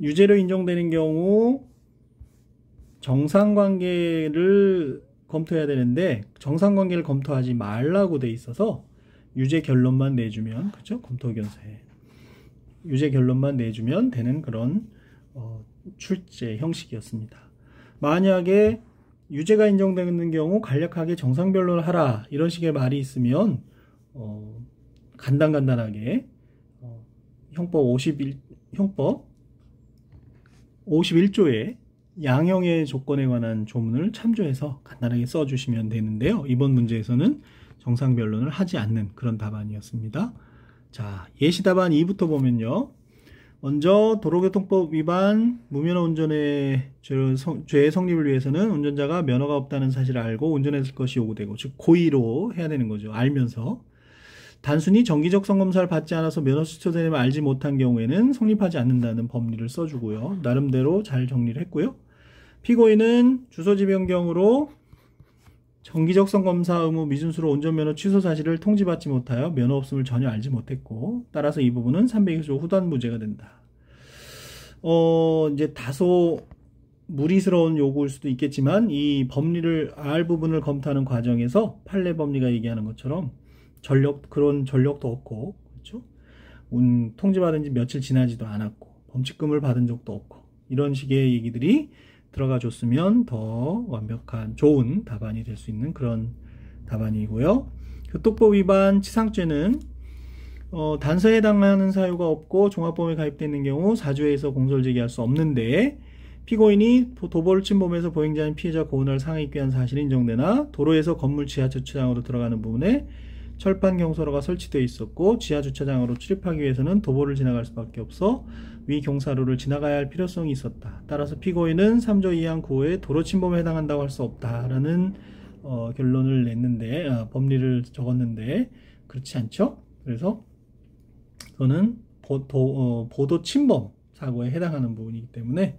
S1: 유죄로 인정되는 경우 정상관계를 검토해야 되는데 정상관계를 검토하지 말라고 돼 있어서 유죄 결론만 내주면 그렇죠? 검토 의견서에 유죄 결론만 내주면 되는 그런 출제 형식이었습니다. 만약에 유죄가 인정되는 경우 간략하게 정상변론을 하라 이런 식의 말이 있으면 간단하게 형법 51조의 양형의 조건에 관한 조문을 참조해서 간단하게 써주시면 되는데요. 이번 문제에서는 정상변론을 하지 않는 그런 답안이었습니다. 자, 예시답안 2부터 보면요. 먼저 도로교통법 위반 무면허 운전의 죄의 성립을 위해서는 운전자가 면허가 없다는 사실을 알고 운전했을 것이 요구되고 즉 고의로 해야 되는 거죠. 알면서 단순히 정기적 성검사를 받지 않아서 면허 취소됨을 알지 못한 경우에는 성립하지 않는다는 법리를 써주고요. 나름대로 잘 정리를 했고요. 피고인은 주소지 변경으로 정기적 성검사 의무 미준수로 운전면허 취소 사실을 통지받지 못하여 면허 없음을 전혀 알지 못했고 따라서 이 부분은 320조 후단 무죄가 된다. 이제 다소 무리스러운 요구일 수도 있겠지만 이 법리를 알 부분을 검토하는 과정에서 판례 법리가 얘기하는 것처럼 그런 전력도 없고 그렇죠? 통지받은 지 며칠 지나지도 않았고 범칙금을 받은 적도 없고 이런 식의 얘기들이 들어가 줬으면 더 완벽한 좋은 답안이 될 수 있는 그런 답안이고요. 교통법 위반 치상죄는 단서에 해당하는 사유가 없고 종합범위에 가입되어 있는 경우 사주에서 공소를 제기할 수 없는데, 피고인이 도보를 침범해서 보행자인 피해자 고은을 상하기 위한 사실이 인정되나 도로에서 건물 지하 주차장으로 들어가는 부분에 철판 경사로가 설치되어 있었고 지하 주차장으로 출입하기 위해서는 도보를 지나갈 수밖에 없어 위 경사로를 지나가야 할 필요성이 있었다. 따라서 피고인은 3조 2항 9호의 도로 침범에 해당한다고 할 수 없다라는 결론을 냈는데, 법리를 적었는데 그렇지 않죠? 그래서 그거는 보도 침범 사고에 해당하는 부분이기 때문에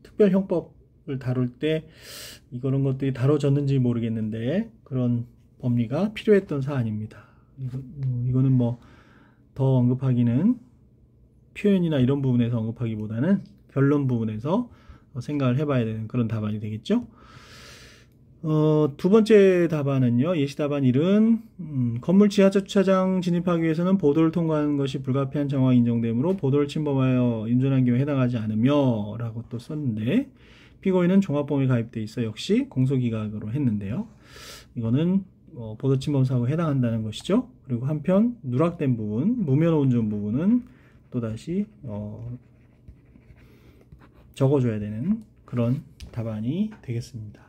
S1: 특별형법을 다룰 때 이런 것들이 다뤄졌는지 모르겠는데 그런 법리가 필요했던 사안입니다. 이거는 뭐 더 언급하기는, 표현이나 이런 부분에서 언급하기보다는 결론 부분에서 생각을 해봐야 되는 그런 답안이 되겠죠. 두 번째 답안은요, 예시 답안 1은 건물 지하 주차장 진입하기 위해서는 보도를 통과하는 것이 불가피한 정황이 인정되므로 보도를 침범하여 운전한 경우에 해당하지 않으며 라고 또 썼는데, 피고인은 종합범위에 가입돼 있어 역시 공소기각으로 했는데요. 이거는 보도 침범 사고에 해당한다는 것이죠. 그리고 한편 누락된 부분, 무면허 운전 부분은 또다시 적어줘야 되는 그런 답안이 되겠습니다.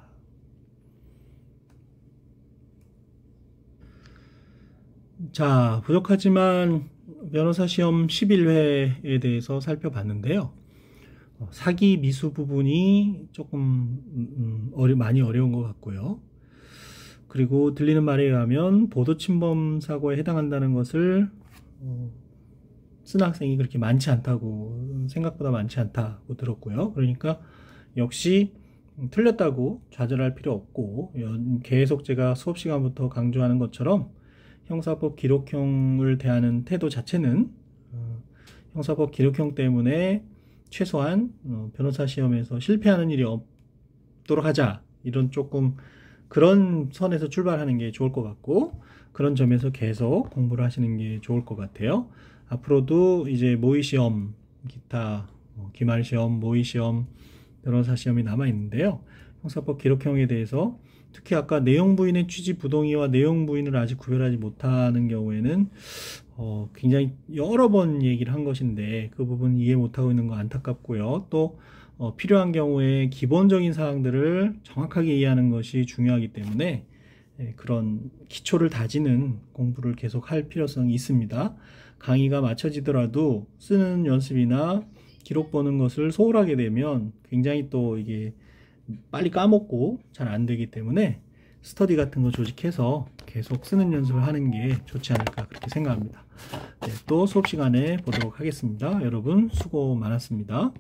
S1: 자, 부족하지만 변호사 시험 11회에 대해서 살펴봤는데요. 사기 미수 부분이 조금 많이 어려운 것 같고요. 그리고 들리는 말에 의하면 보도 침범 사고에 해당한다는 것을 쓴 학생이 그렇게 많지 않다고, 생각보다 많지 않다고 들었고요. 그러니까 역시 틀렸다고 좌절할 필요 없고, 계속 제가 수업 시간부터 강조하는 것처럼 형사법 기록형을 대하는 태도 자체는 형사법 기록형 때문에 최소한 변호사 시험에서 실패하는 일이 없도록 하자, 이런 조금 그런 선에서 출발하는 게 좋을 것 같고, 그런 점에서 계속 공부를 하시는 게 좋을 것 같아요. 앞으로도 이제 모의시험, 기타 기말시험, 모의시험, 변호사 시험이 남아있는데요. 형사법 기록형에 대해서 특히 아까 내용부인의 취지 부동의와 내용부인을 아직 구별하지 못하는 경우에는 굉장히 여러 번 얘기를 한 것인데 그 부분 이해 못하고 있는 거 안타깝고요. 또 필요한 경우에 기본적인 사항들을 정확하게 이해하는 것이 중요하기 때문에 그런 기초를 다지는 공부를 계속 할 필요성이 있습니다. 강의가 마쳐지더라도 쓰는 연습이나 기록 보는 것을 소홀하게 되면 굉장히 또 이게 빨리 까먹고 잘 안 되기 때문에 스터디 같은 거 조직해서 계속 쓰는 연습을 하는 게 좋지 않을까 그렇게 생각합니다. 네, 또 수업 시간에 보도록 하겠습니다. 여러분 수고 많았습니다.